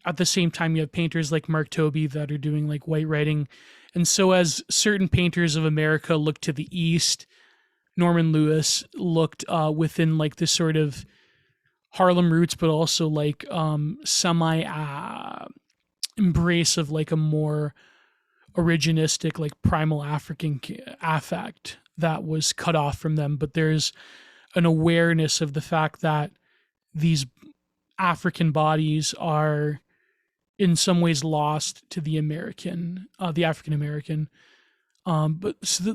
Speaker 1: At the same time, you have painters like Mark Tobey that are doing like white writing, and so as certain painters of America look to the east, Norman Lewis looked within like this sort of Harlem roots, but also like semi embrace of like a more originistic, like primal African affect that was cut off from them. But there's an awareness of the fact that these African bodies are in some ways lost to the American, the African American. But so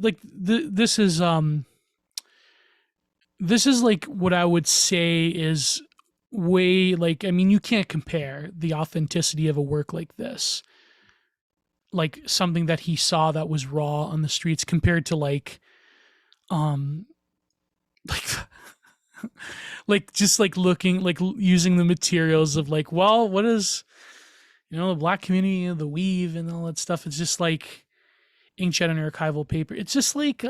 Speaker 1: this is like what I would say is way like, I mean, you can't compare the authenticity of a work like this, like something that he saw that was raw on the streets compared to um like like just like looking like using the materials of like, well, what is, you know, the black community, the weave and all that stuff. It's just like inkjet and archival paper. It's just like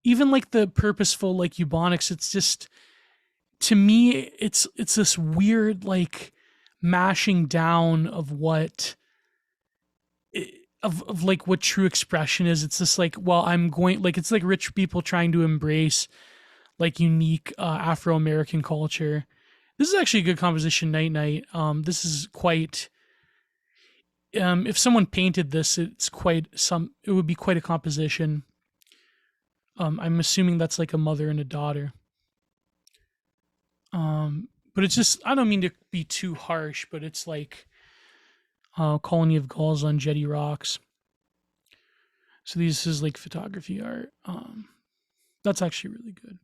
Speaker 1: even like the purposeful like eubonics. It's just, to me, it's this weird like mashing down of what of like what true expression is. It's just like, well, I'm going like, it's like rich people trying to embrace like unique Afro-American culture. This is actually a good composition, Night Night. This is quite if someone painted this, it would be quite a composition. I'm assuming that's like a mother and a daughter. But it's just, I don't mean to be too harsh, but it's like colony of gulls on jetty rocks. So this is like photography art. That's actually really good.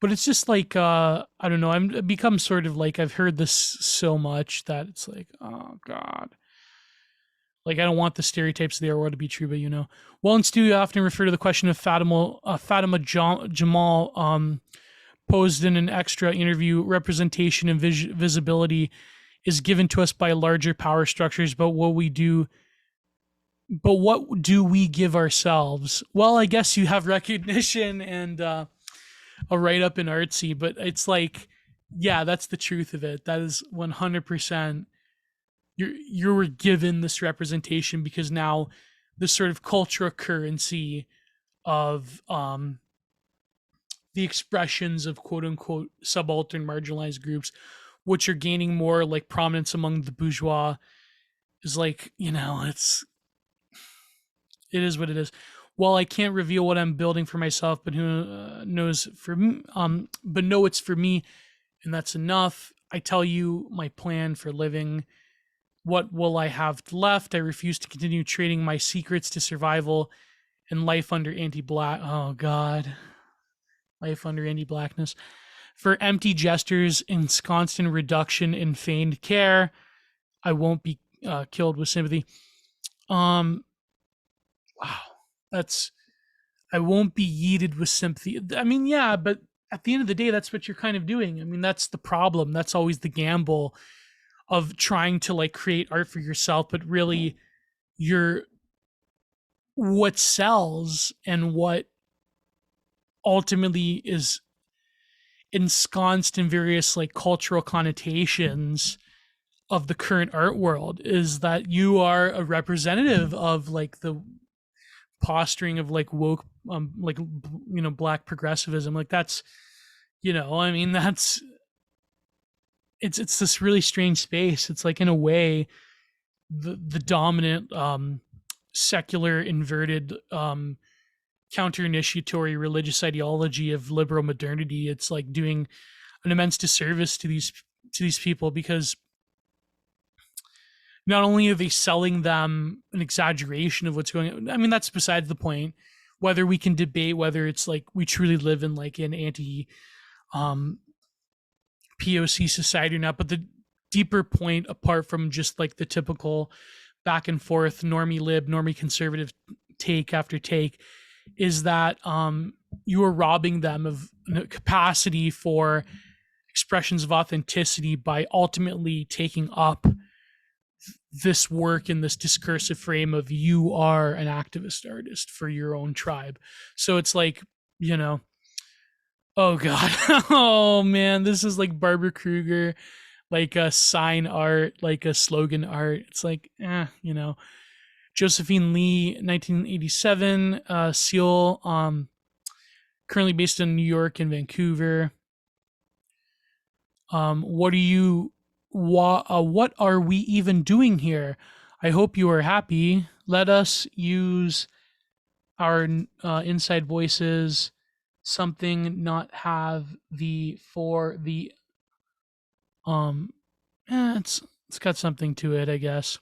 Speaker 1: But it's just like I don't know. I've become sort of like, I've heard this so much that it's like, oh god. Like, I don't want the stereotypes of the art world to be true, but you know. Well, in studio, I often refer to the question of Fatima Jamal posed in an extra interview. Representation and visibility is given to us by larger power structures, but what do we give ourselves? Well, I guess you have recognition and a write up in artsy, but it's like, yeah, that's the truth of it. That is 100%. You were given this representation because now this sort of cultural currency of the expressions of quote unquote subaltern marginalized groups, which are gaining more like prominence among the bourgeois, is like, you know, it is what it is. Well, I can't reveal what I'm building for myself, but who knows for me? But no, it's for me, and that's enough. I tell you my plan for living. What will I have left? I refuse to continue trading my secrets to survival and life under anti-black. Oh God, life under anti-blackness for empty gestures, ensconced in reduction in feigned care. I won't be killed with sympathy. Wow, that's, I won't be yeeted with sympathy. I mean, yeah, but at the end of the day, that's what you're kind of doing. I mean, that's the problem. That's always the gamble of trying to like create art for yourself, but really you're what sells and what ultimately is ensconced in various like cultural connotations of the current art world is that you are a representative of like the posturing of like woke like, you know, black progressivism. Like that's, you know, I mean, that's, it's this really strange space. It's like, in a way, the dominant secular inverted counter initiatory religious ideology of liberal modernity. It's like doing an immense disservice to these people, because not only are they selling them an exaggeration of what's going on, I mean, that's besides the point. whether we can debate whether it's like we truly live in like an anti um POC society or not, but the deeper point, apart from just like the typical back and forth normie lib, normie conservative take after take, is that you are robbing them of capacity for expressions of authenticity by ultimately taking up this work in this discursive frame of you are an activist artist for your own tribe. So it's like, you know, oh god, oh man, this is like Barbara Kruger, like a sign art, like a slogan art. It's like, you know, Josephine Lee, 1987, Seal, currently based in New York and Vancouver. What are we even doing here? I hope you are happy. Let us use our inside voices. Something not have the for the it's got something to it, I guess.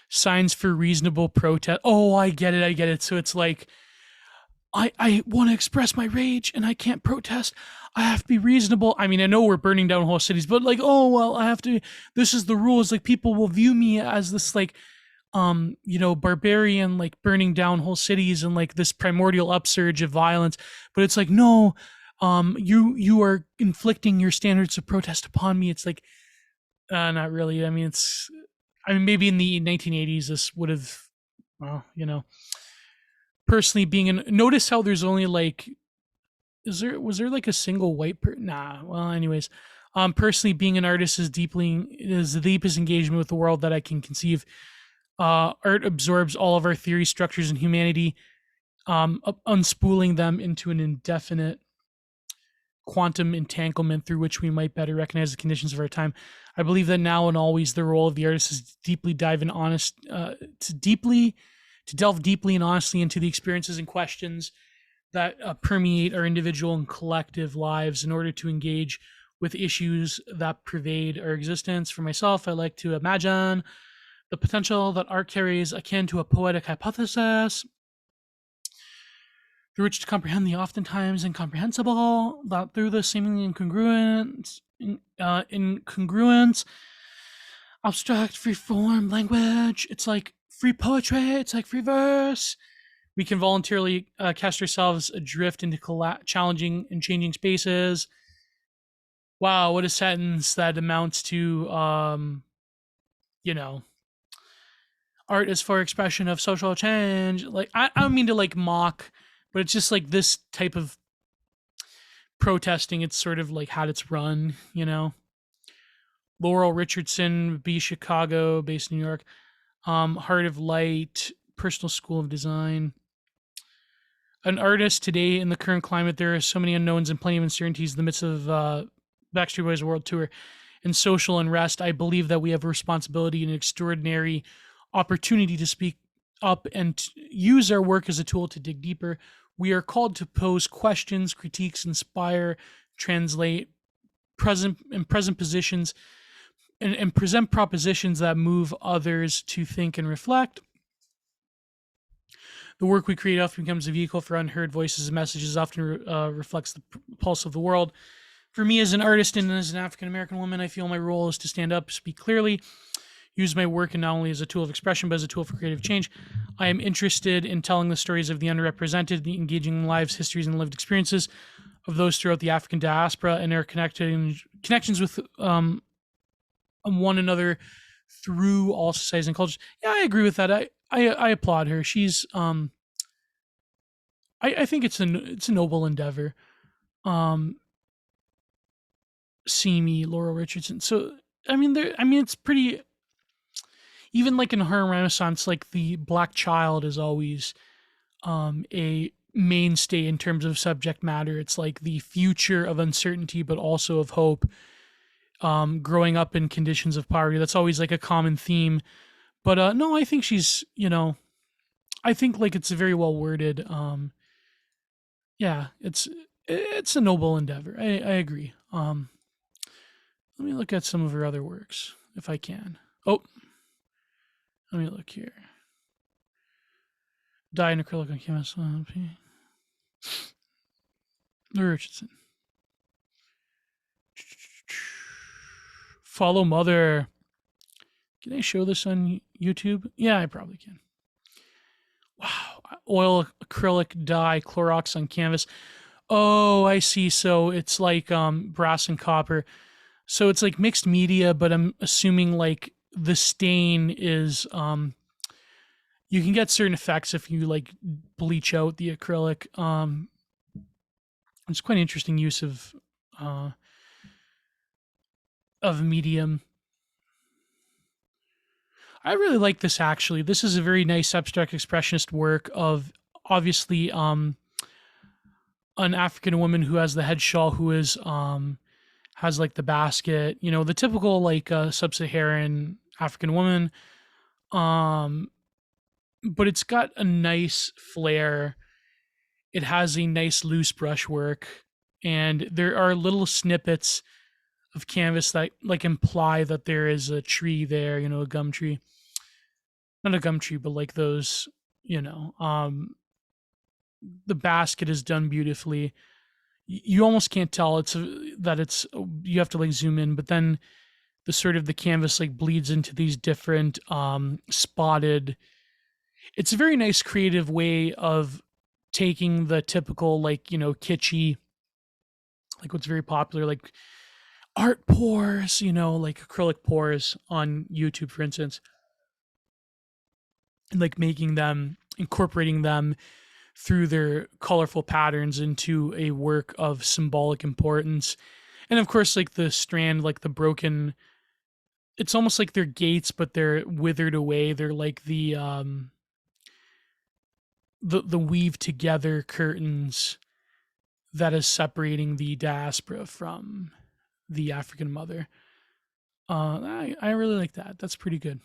Speaker 1: Signs for reasonable protest. Oh, I get it. So it's like I want to express my rage and I can't protest. I have to be reasonable. I mean, I know we're burning down whole cities, but like, oh well, I have to. This is the rules. Like, people will view me as this like, you know, barbarian, like burning down whole cities and like this primordial upsurge of violence. But it's like, no, you are inflicting your standards of protest upon me. It's like, not really. I mean, maybe in the 1980s this would have, well, you know, personally being in. Notice how there's only like, was there like a single white person? Nah. Well, anyways, personally being an artist is the deepest engagement with the world that I can conceive. Art absorbs all of our theory structures and humanity, unspooling them into an indefinite quantum entanglement through which we might better recognize the conditions of our time. I believe that now and always the role of the artist is to delve deeply and honestly into the experiences and questions that permeate our individual and collective lives in order to engage with issues that pervade our existence. For myself, I like to imagine the potential that art carries akin to a poetic hypothesis through which to comprehend the oftentimes incomprehensible, that through the seemingly incongruent, abstract, free-form language, it's like free poetry, it's like free verse, we can voluntarily cast ourselves adrift into challenging and changing spaces. Wow, what a sentence that amounts to, you know, art is for expression of social change. Like, I don't mean to like mock, but it's just like this type of protesting. It's sort of like had its run, you know. Laurel Richardson, B. Chicago, based in New York. Heart of Light, Personal School of Design. An artist today in the current climate, there are so many unknowns and plenty of uncertainties in the midst of Backstreet Boys World Tour and social unrest. I believe that we have a responsibility and an extraordinary opportunity to speak up and use our work as a tool to dig deeper. We are called to pose questions, critiques, inspire, translate present positions, and present propositions that move others to think and reflect. The work we create often becomes a vehicle for unheard voices and messages, often reflects the pulse of the world. For me, as an artist and as an African-American woman, I feel my role is to stand up, speak clearly, use my work and not only as a tool of expression, but as a tool for creative change. I am interested in telling the stories of the underrepresented, the engaging lives, histories, and lived experiences of those throughout the African diaspora and their connections with one another through all societies and cultures. Yeah, I agree with that. I applaud her. She's I think it's a noble endeavor. See me, Laurel Richardson. So it's pretty. Even like in Harlem Renaissance, like the Black child is always a mainstay in terms of subject matter. It's like the future of uncertainty, but also of hope. Growing up in conditions of poverty, that's always like a common theme. But no, I think she's, I think like it's very well worded. Yeah, it's a noble endeavor. I agree. Let me look at some of her other works if I can. Oh, let me look here. dye in acrylic on canvas. Richardson. Follow mother. Can I show this on YouTube? Yeah, I probably can. Wow. Oil acrylic dye Clorox on canvas. Oh, I see. So it's like brass and copper. So it's like mixed media, but I'm assuming like the stain is you can get certain effects if you like bleach out the acrylic. It's quite an interesting use of medium. I really like this actually. This is a very nice abstract expressionist work of obviously an African woman who has the head shawl, who is has like the basket, you know, the typical like sub-Saharan African woman. Um but it's got a nice flair. It has a nice loose brushwork, and there are little snippets of canvas that like imply that there is a tree there, you know, a gum tree. Not a gum tree, but like those, you know, the basket is done beautifully. You almost can't tell that it's you have to like zoom in, but then the sort of the canvas like bleeds into these different spotted. It's a very nice creative way of taking the typical like, you know, kitschy, like what's very popular, like art pours, you know, like acrylic pours on YouTube, for instance, and like making them, incorporating them through their colorful patterns into a work of symbolic importance. And of course, like the strand, like the broken, it's almost like they're gates, but they're withered away. They're like the weave together curtains that is separating the diaspora from the African mother. I really like that. That's pretty good.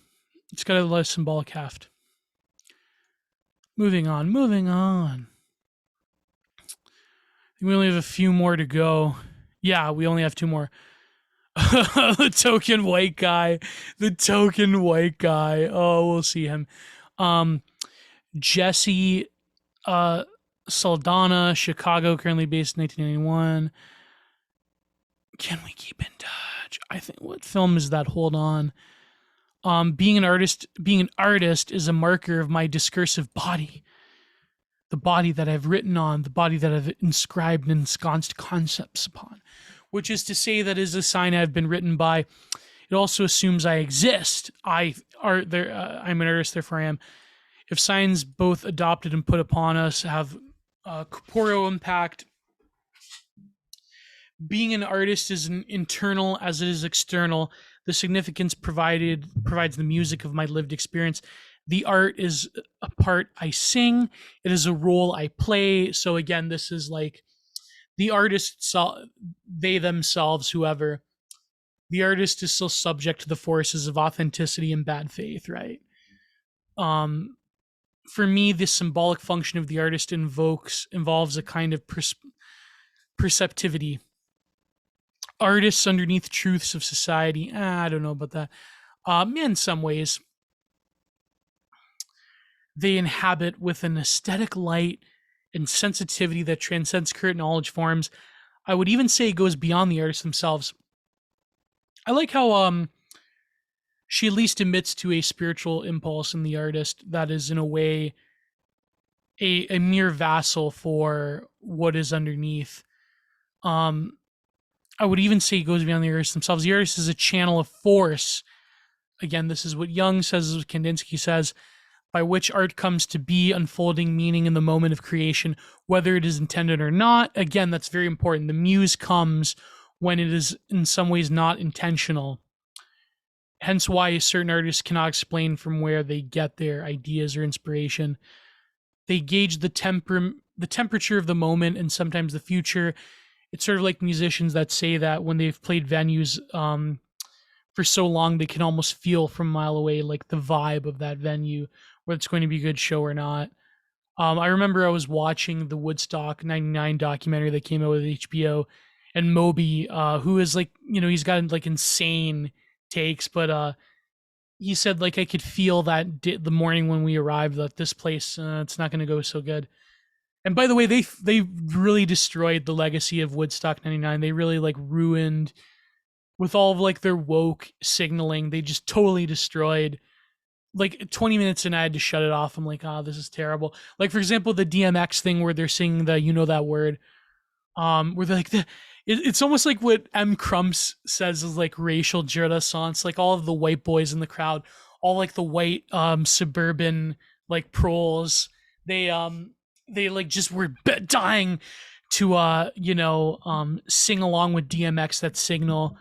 Speaker 1: It's got a lot of symbolic heft. Moving on, moving on. We only have a few more to go. Yeah, we only have two more. The token white guy. The token white guy. Oh, we'll see him. Jesse Saldana, Chicago, currently based in 1991. Can we keep in touch? I think, what film is that? Hold on. Being an artist is a marker of my discursive body. The body that I've written on, the body that I've inscribed and ensconced concepts upon, which is to say that is a sign I've been written by. It also assumes I exist. I'm an artist, therefore I am. If signs both adopted and put upon us have corporeal impact, being an artist is an internal as it is external. The significance provides the music of my lived experience. The art is a part I sing. It is a role I play. So again, this is like the artist, they themselves, whoever, the artist is still subject to the forces of authenticity and bad faith, right? For me, the symbolic function of the artist involves a kind of perceptivity. Artists underneath truths of society. I don't know about that. In some ways, they inhabit with an aesthetic light and sensitivity that transcends current knowledge forms. I would even say it goes beyond the artists themselves. I like how she at least admits to a spiritual impulse in the artist that is in a way a mere vassal for what is underneath. I would even say it goes beyond the artists themselves. The artist is a channel of force. Again, this is what Jung says, this is what Kandinsky says, by which art comes to be, unfolding meaning in the moment of creation, whether it is intended or not. Again, that's very important. The muse comes when it is in some ways not intentional. Hence why certain artists cannot explain from where they get their ideas or inspiration. They gauge the temperature of the moment and sometimes the future. It's sort of like musicians that say that when they've played venues for so long, they can almost feel from a mile away like the vibe of that venue, whether it's going to be a good show or not. I remember I was watching the Woodstock 99 documentary that came out with HBO, and Moby, who is like, you know, he's got like insane takes, but he said like I could feel that the morning when we arrived that this place it's not going to go so good. And by the way, they really destroyed the legacy of Woodstock '99. They really like ruined with all of like their woke signaling. They just totally destroyed. Like 20 minutes and I had to shut it off. I'm like, oh, this is terrible. Like for example, the DMX thing where they're singing the "You Know That Word," where they're like it's almost like what M. Crumps says is like racial renaissance. Like all of the white boys in the crowd, all like the white suburban like proles, they like just were dying to sing along with DMX that signal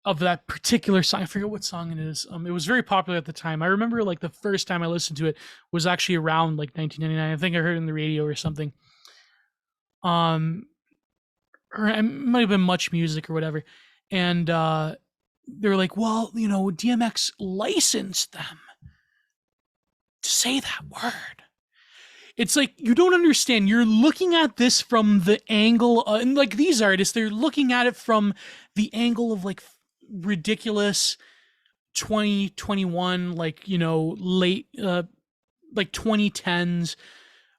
Speaker 1: of that particular song. I forget what song it is. It was very popular at the time. I remember like the first time I listened to it was actually around like 1999. I think I heard it on the radio or something. Or it might have been Much Music or whatever. And they were like, well, DMX licensed them to say that word. It's like, you don't understand. You're looking at this from the angle, and like these artists, they're looking at it from the angle of like ridiculous 2021, like, late, like 2010s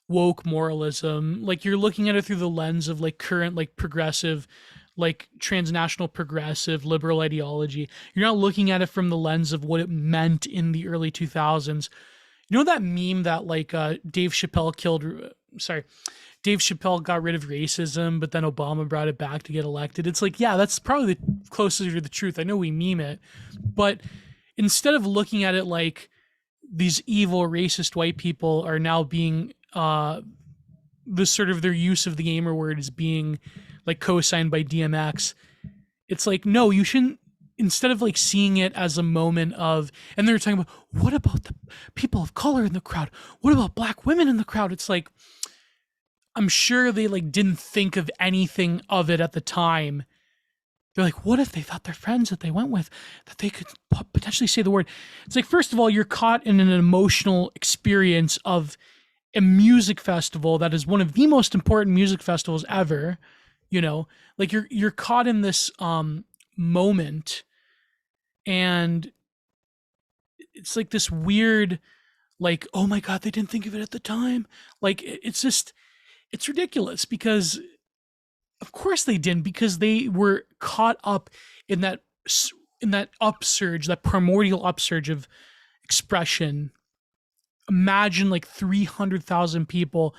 Speaker 1: woke moralism. Like you're looking at it through the lens of like current, like progressive, like transnational progressive liberal ideology. You're not looking at it from the lens of what it meant in the early 2000s. You know that meme that like Dave Chappelle got rid of racism, but then Obama brought it back to get elected? It's like, yeah, that's probably the closest to the truth. I know we meme it, but instead of looking at it like these evil racist white people are now being the sort of their use of the gamer word is being like co-signed by DMX, it's like, no, you shouldn't. Instead of like seeing it as a moment of, and they're talking about, what about the people of color in the crowd? What about black women in the crowd? It's like, I'm sure they like didn't think of anything of it at the time. They're like, what if they thought their friends that they went with, that they could potentially say the word? It's like, first of all, you're caught in an emotional experience of a music festival that is one of the most important music festivals ever. Like you're caught in this moment, and it's like this weird, like, oh my god, they didn't think of it at the time. Like it's ridiculous, because of course they didn't, because they were caught up in that upsurge, that primordial upsurge of expression. Imagine like 300,000 people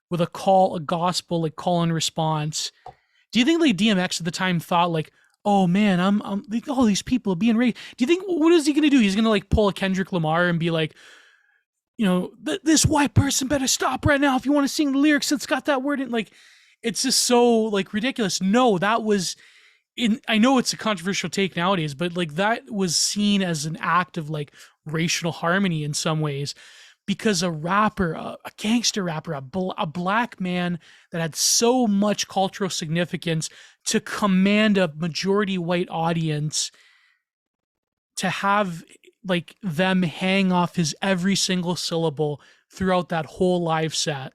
Speaker 1: with a gospel like call and response. Do you think like DMX at the time thought like, oh man, I'm all these people are being raised? Do you think, what is he gonna do? He's gonna like pull a Kendrick Lamar and be like, this white person better stop right now if you want to sing the lyrics that's got that word in? Like, it's just so like ridiculous. No, that was I know it's a controversial take nowadays, but like that was seen as an act of like racial harmony in some ways, because a rapper, a gangster rapper, a black man that had so much cultural significance to command a majority white audience, to have like them hang off his every single syllable throughout that whole live set.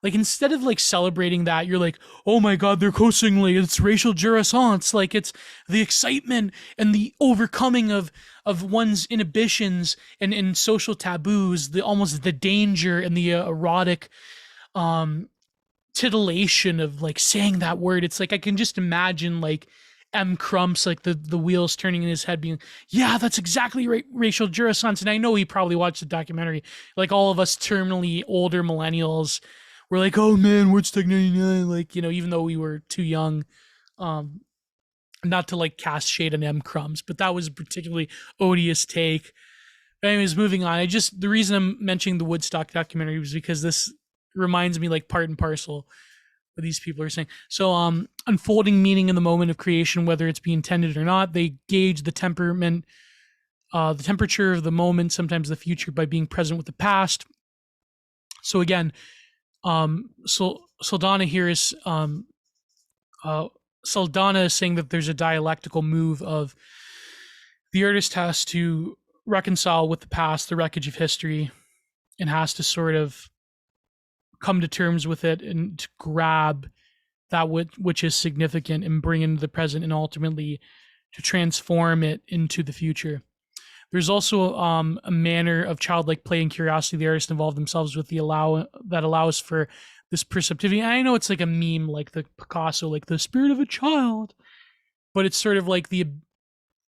Speaker 1: Like, instead of like celebrating that, you're like, oh my god, they're co-singling, it's racial renaissance. Like, it's the excitement and the overcoming of one's inhibitions and social taboos, the almost the danger and the erotic titillation of like saying that word. It's like, I can just imagine like M. Crumps, like the wheels turning in his head, being, yeah, that's exactly right, racial renaissance. And I know he probably watched the documentary, like all of us terminally older millennials. We're like, oh man, Woodstock '99, like, even though we were too young, not to like cast shade on M. Crumbs, but that was a particularly odious take. But anyways, moving on. The reason I'm mentioning the Woodstock documentary was because this reminds me like part and parcel what these people are saying. So, unfolding meaning in the moment of creation, whether it's be intended or not, they gauge the temperament, the temperature of the moment, sometimes the future, by being present with the past. So again, Saldana here is Saldana is saying that there's a dialectical move of the artist has to reconcile with the past, the wreckage of history, and has to sort of come to terms with it and to grab that which is significant and bring into the present, and ultimately to transform it into the future. There's also a manner of childlike play and curiosity the artist involved themselves with that allows for this perceptivity. And I know it's like a meme, like the Picasso, like the spirit of a child, but it's sort of like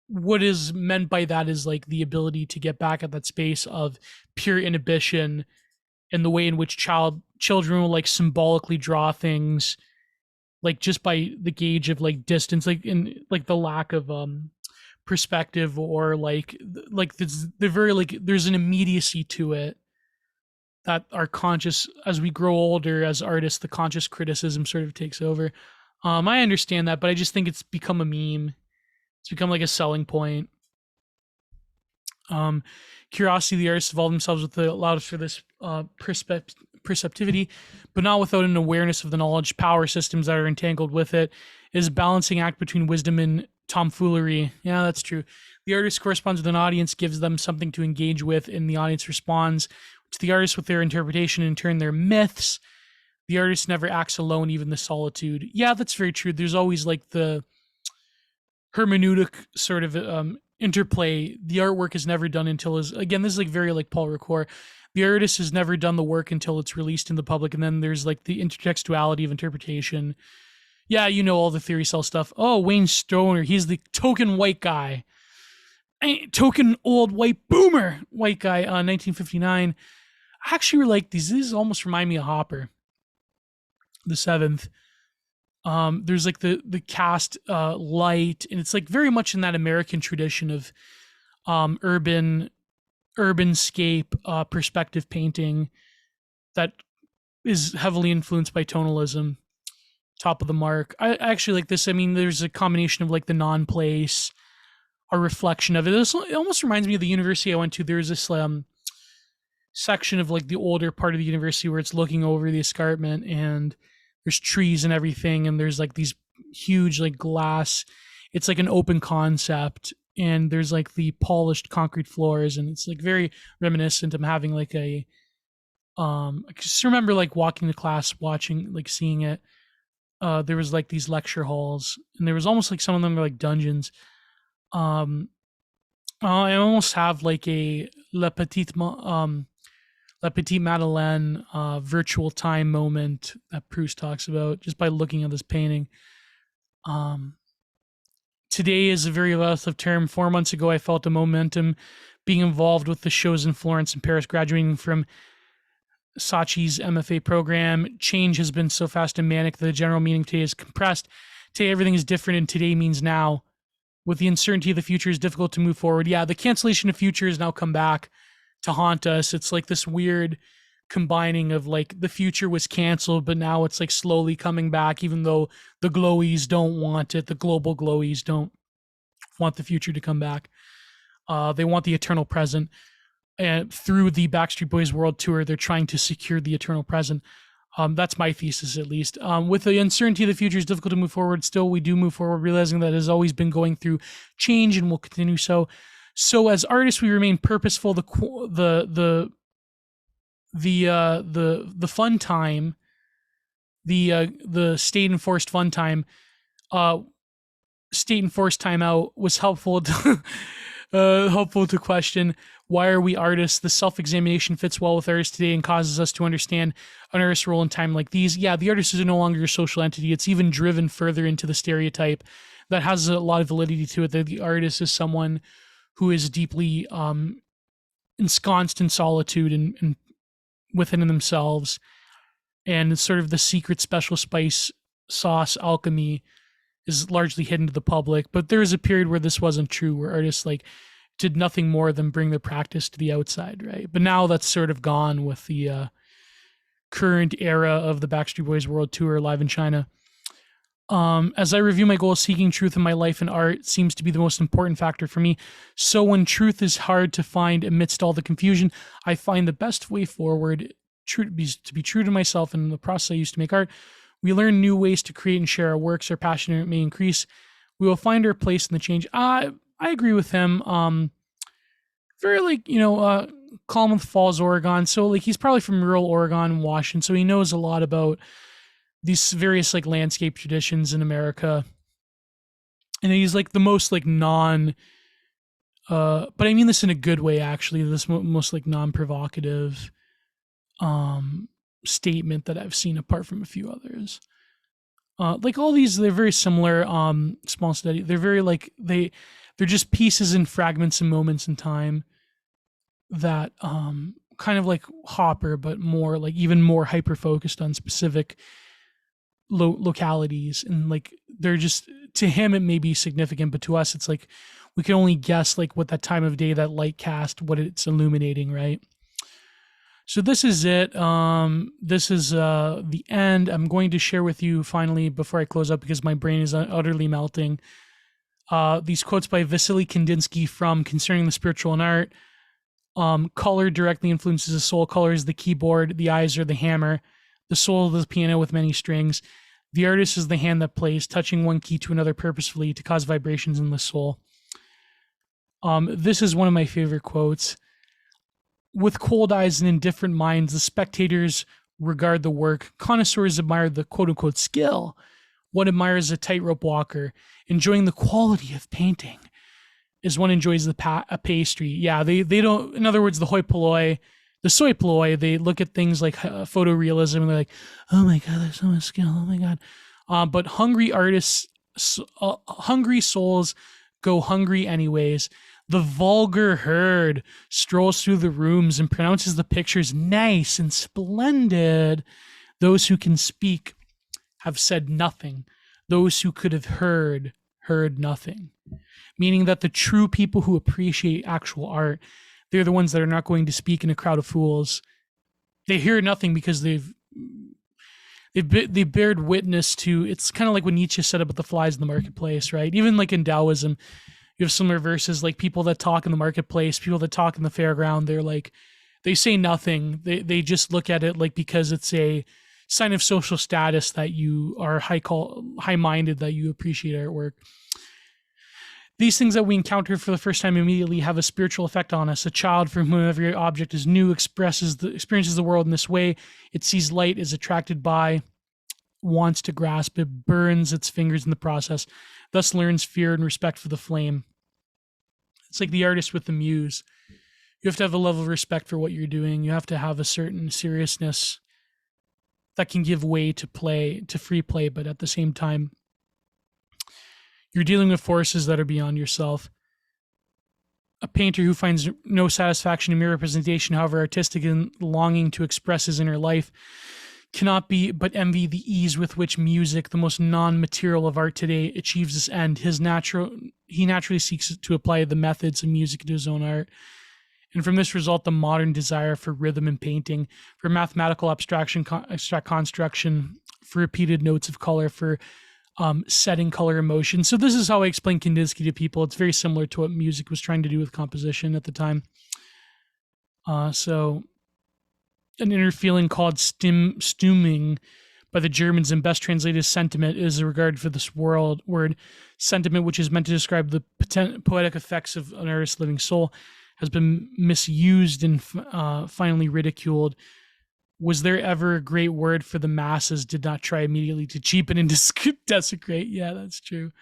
Speaker 1: what is meant by that is like the ability to get back at that space of pure inhibition and the way in which children will like symbolically draw things like just by the gauge of like distance, like in like the lack of perspective, or like they're very like there's an immediacy to it that our conscious, as we grow older as artists, the conscious criticism sort of takes over. I understand that, but I just think it's become a meme. It's become like a selling point. Curiosity, the artists involve themselves with allowed for this perceptivity, but not without an awareness of the knowledge power systems that are entangled with it. It is a balancing act between wisdom and tomfoolery. Yeah, that's true. The artist corresponds with an audience, gives them something to engage with, and the audience responds to the artist with their interpretation, and in turn their myths. The artist never acts alone, even the solitude. Yeah, that's very true. There's always like the hermeneutic sort of interplay. The artwork is never done until again, this is like very like Paul Ricoeur. The artist has never done the work until it's released in the public, and then there's like the intertextuality of interpretation. Yeah, you know all the theory cell stuff. Oh, Wayne Stoner, he's the token white guy. Token old white boomer white guy, 1959. I actually really like these. These almost remind me of Hopper, the seventh. There's like the cast light, and it's like very much in that American tradition of urbanscape perspective painting that is heavily influenced by tonalism. Top of the mark. I actually like this. I mean, there's a combination of like the non-place, a reflection of it. It almost reminds me of the university I went to. There's this section of like the older part of the university where it's looking over the escarpment, and there's trees and everything, and there's like these huge like glass. It's like an open concept, and there's like the polished concrete floors, and it's like very reminiscent. I'm having like I just remember like walking to class, watching, like seeing it. There was like these lecture halls, and there was almost like some of them were like dungeons. I almost have like a La Petite Madeleine virtual time moment that Proust talks about just by looking at this painting. Today is a very relative term. 4 months ago, I felt a momentum being involved with the shows in Florence and Paris, graduating from Saatchi's MFA program. Change has been so fast and manic that the general meaning today is compressed. Today, everything is different, and today means now. With the uncertainty of the future, it's difficult to move forward. Yeah, the cancellation of future has now come back to haunt us. It's like this weird combining of like the future was canceled, but now it's like slowly coming back, even though the glowies don't want it. The global glowies don't want the future to come back. They want the eternal present. And through the Backstreet Boys World Tour, they're trying to secure the eternal present. That's my thesis, at least. With the uncertainty of the future, it's difficult to move forward. Still, we do move forward, realizing that it has always been going through change and will continue so. So, as artists, we remain purposeful. The fun time, the state enforced fun time, state enforced timeout was helpful to question, why are we artists? The self-examination fits well with artists today and causes us to understand an artist's role in time like these. Yeah, the artist is no longer a social entity. It's even driven further into the stereotype that has a lot of validity to it, that the artist is someone who is deeply ensconced in solitude and within themselves, and sort of the secret special spice sauce alchemy is largely hidden to the public. But there is a period where this wasn't true, where artists like did nothing more than bring their practice to the outside, right? But now that's sort of gone with the current era of the Backstreet Boys World Tour live in China. As I review my goal, seeking truth in my life and art seems to be the most important factor for me. So when truth is hard to find amidst all the confusion, I find the best way forward to be true to myself. And in the process I used to make art, we learn new ways to create and share our works. Our passion may increase. We will find our place in the change. I agree with him. Very like, Klamath Falls, Oregon. So like he's probably from rural Oregon and Washington. So he knows a lot about these various like landscape traditions in America. And he's like the most like non But I mean this in a good way, actually. This most like non-provocative statement that I've seen, apart from a few others. Like all these, they're very similar. Small study. They're very like they're just pieces and fragments and moments in time that kind of like Hopper, but more like even more hyper focused on specific localities, and like they're just, to him it may be significant, but to us it's like we can only guess like what that time of day, that light cast, what it's illuminating, right? So this is it. This is the end. I'm going to share with you finally before I close up, because my brain is utterly melting. These quotes by Vasily Kandinsky from Concerning the Spiritual and Art. Color directly influences the soul. Color is the keyboard. The eyes are the hammer. The soul is the piano with many strings. The artist is the hand that plays, touching one key to another purposefully to cause vibrations in the soul. This is one of my favorite quotes. With cold eyes and indifferent minds, the spectators regard the work. Connoisseurs admire the quote-unquote skill. One admires a tightrope walker. Enjoying the quality of painting is one enjoys the pastry. Yeah, they don't, in other words, the hoi polloi, the soy polloi, they look at things like photorealism and they're like, oh my God, there's so much skill. Oh my God. But hungry artists, hungry souls go hungry anyways. The vulgar herd strolls through the rooms and pronounces the pictures nice and splendid. Those who can speak have said nothing. Those who could have heard nothing. Meaning that the true people who appreciate actual art, they're the ones that are not going to speak in a crowd of fools. They hear nothing because they bared witness to, it's kind of like when Nietzsche said about the flies in the marketplace, right? Even like in Taoism, you have similar verses, like people that talk in the marketplace, people that talk in the fairground, they're like, they say nothing. They just look at it like, because it's a sign of social status that you are high-minded, that you appreciate artwork. These things that we encounter for the first time immediately have a spiritual effect on us. A child for whom every object is new experiences the world in this way. It sees light, is attracted by, wants to grasp it, burns its fingers in the process, thus learns fear and respect for the flame. It's like the artist with the muse. You have to have a level of respect for what you're doing. You have to have a certain seriousness that can give way to free play, but at the same time, you're dealing with forces that are beyond yourself. A painter who finds no satisfaction in mere representation, however artistic, and longing to express his inner life, cannot be but envy the ease with which music, the most non-material of art today, achieves this end. He naturally seeks to apply the methods of music to his own art. And from this result, the modern desire for rhythm in painting, for mathematical abstract construction, for repeated notes of color, for setting color emotion. So this is how I explain Kandinsky to people. It's very similar to what music was trying to do with composition at the time. So an inner feeling called Stimmung by the Germans, and best translated as sentiment, is a regard for this word sentiment, which is meant to describe the poetic effects of an artist's living soul, has been misused and finally ridiculed. Was there ever a great word for the masses? Did not try immediately to cheapen and desecrate. Yeah, that's true.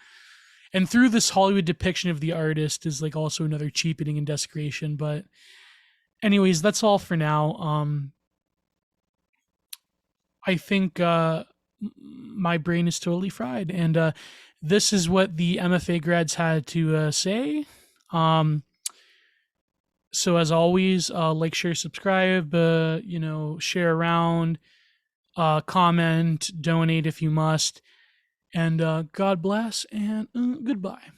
Speaker 1: And through this Hollywood depiction of the artist is like also another cheapening and desecration. But anyways, that's all for now. I think my brain is totally fried. And this is what the MFA grads had to say. So as always, like, share, subscribe, share around, comment, donate if you must. And God bless, and goodbye.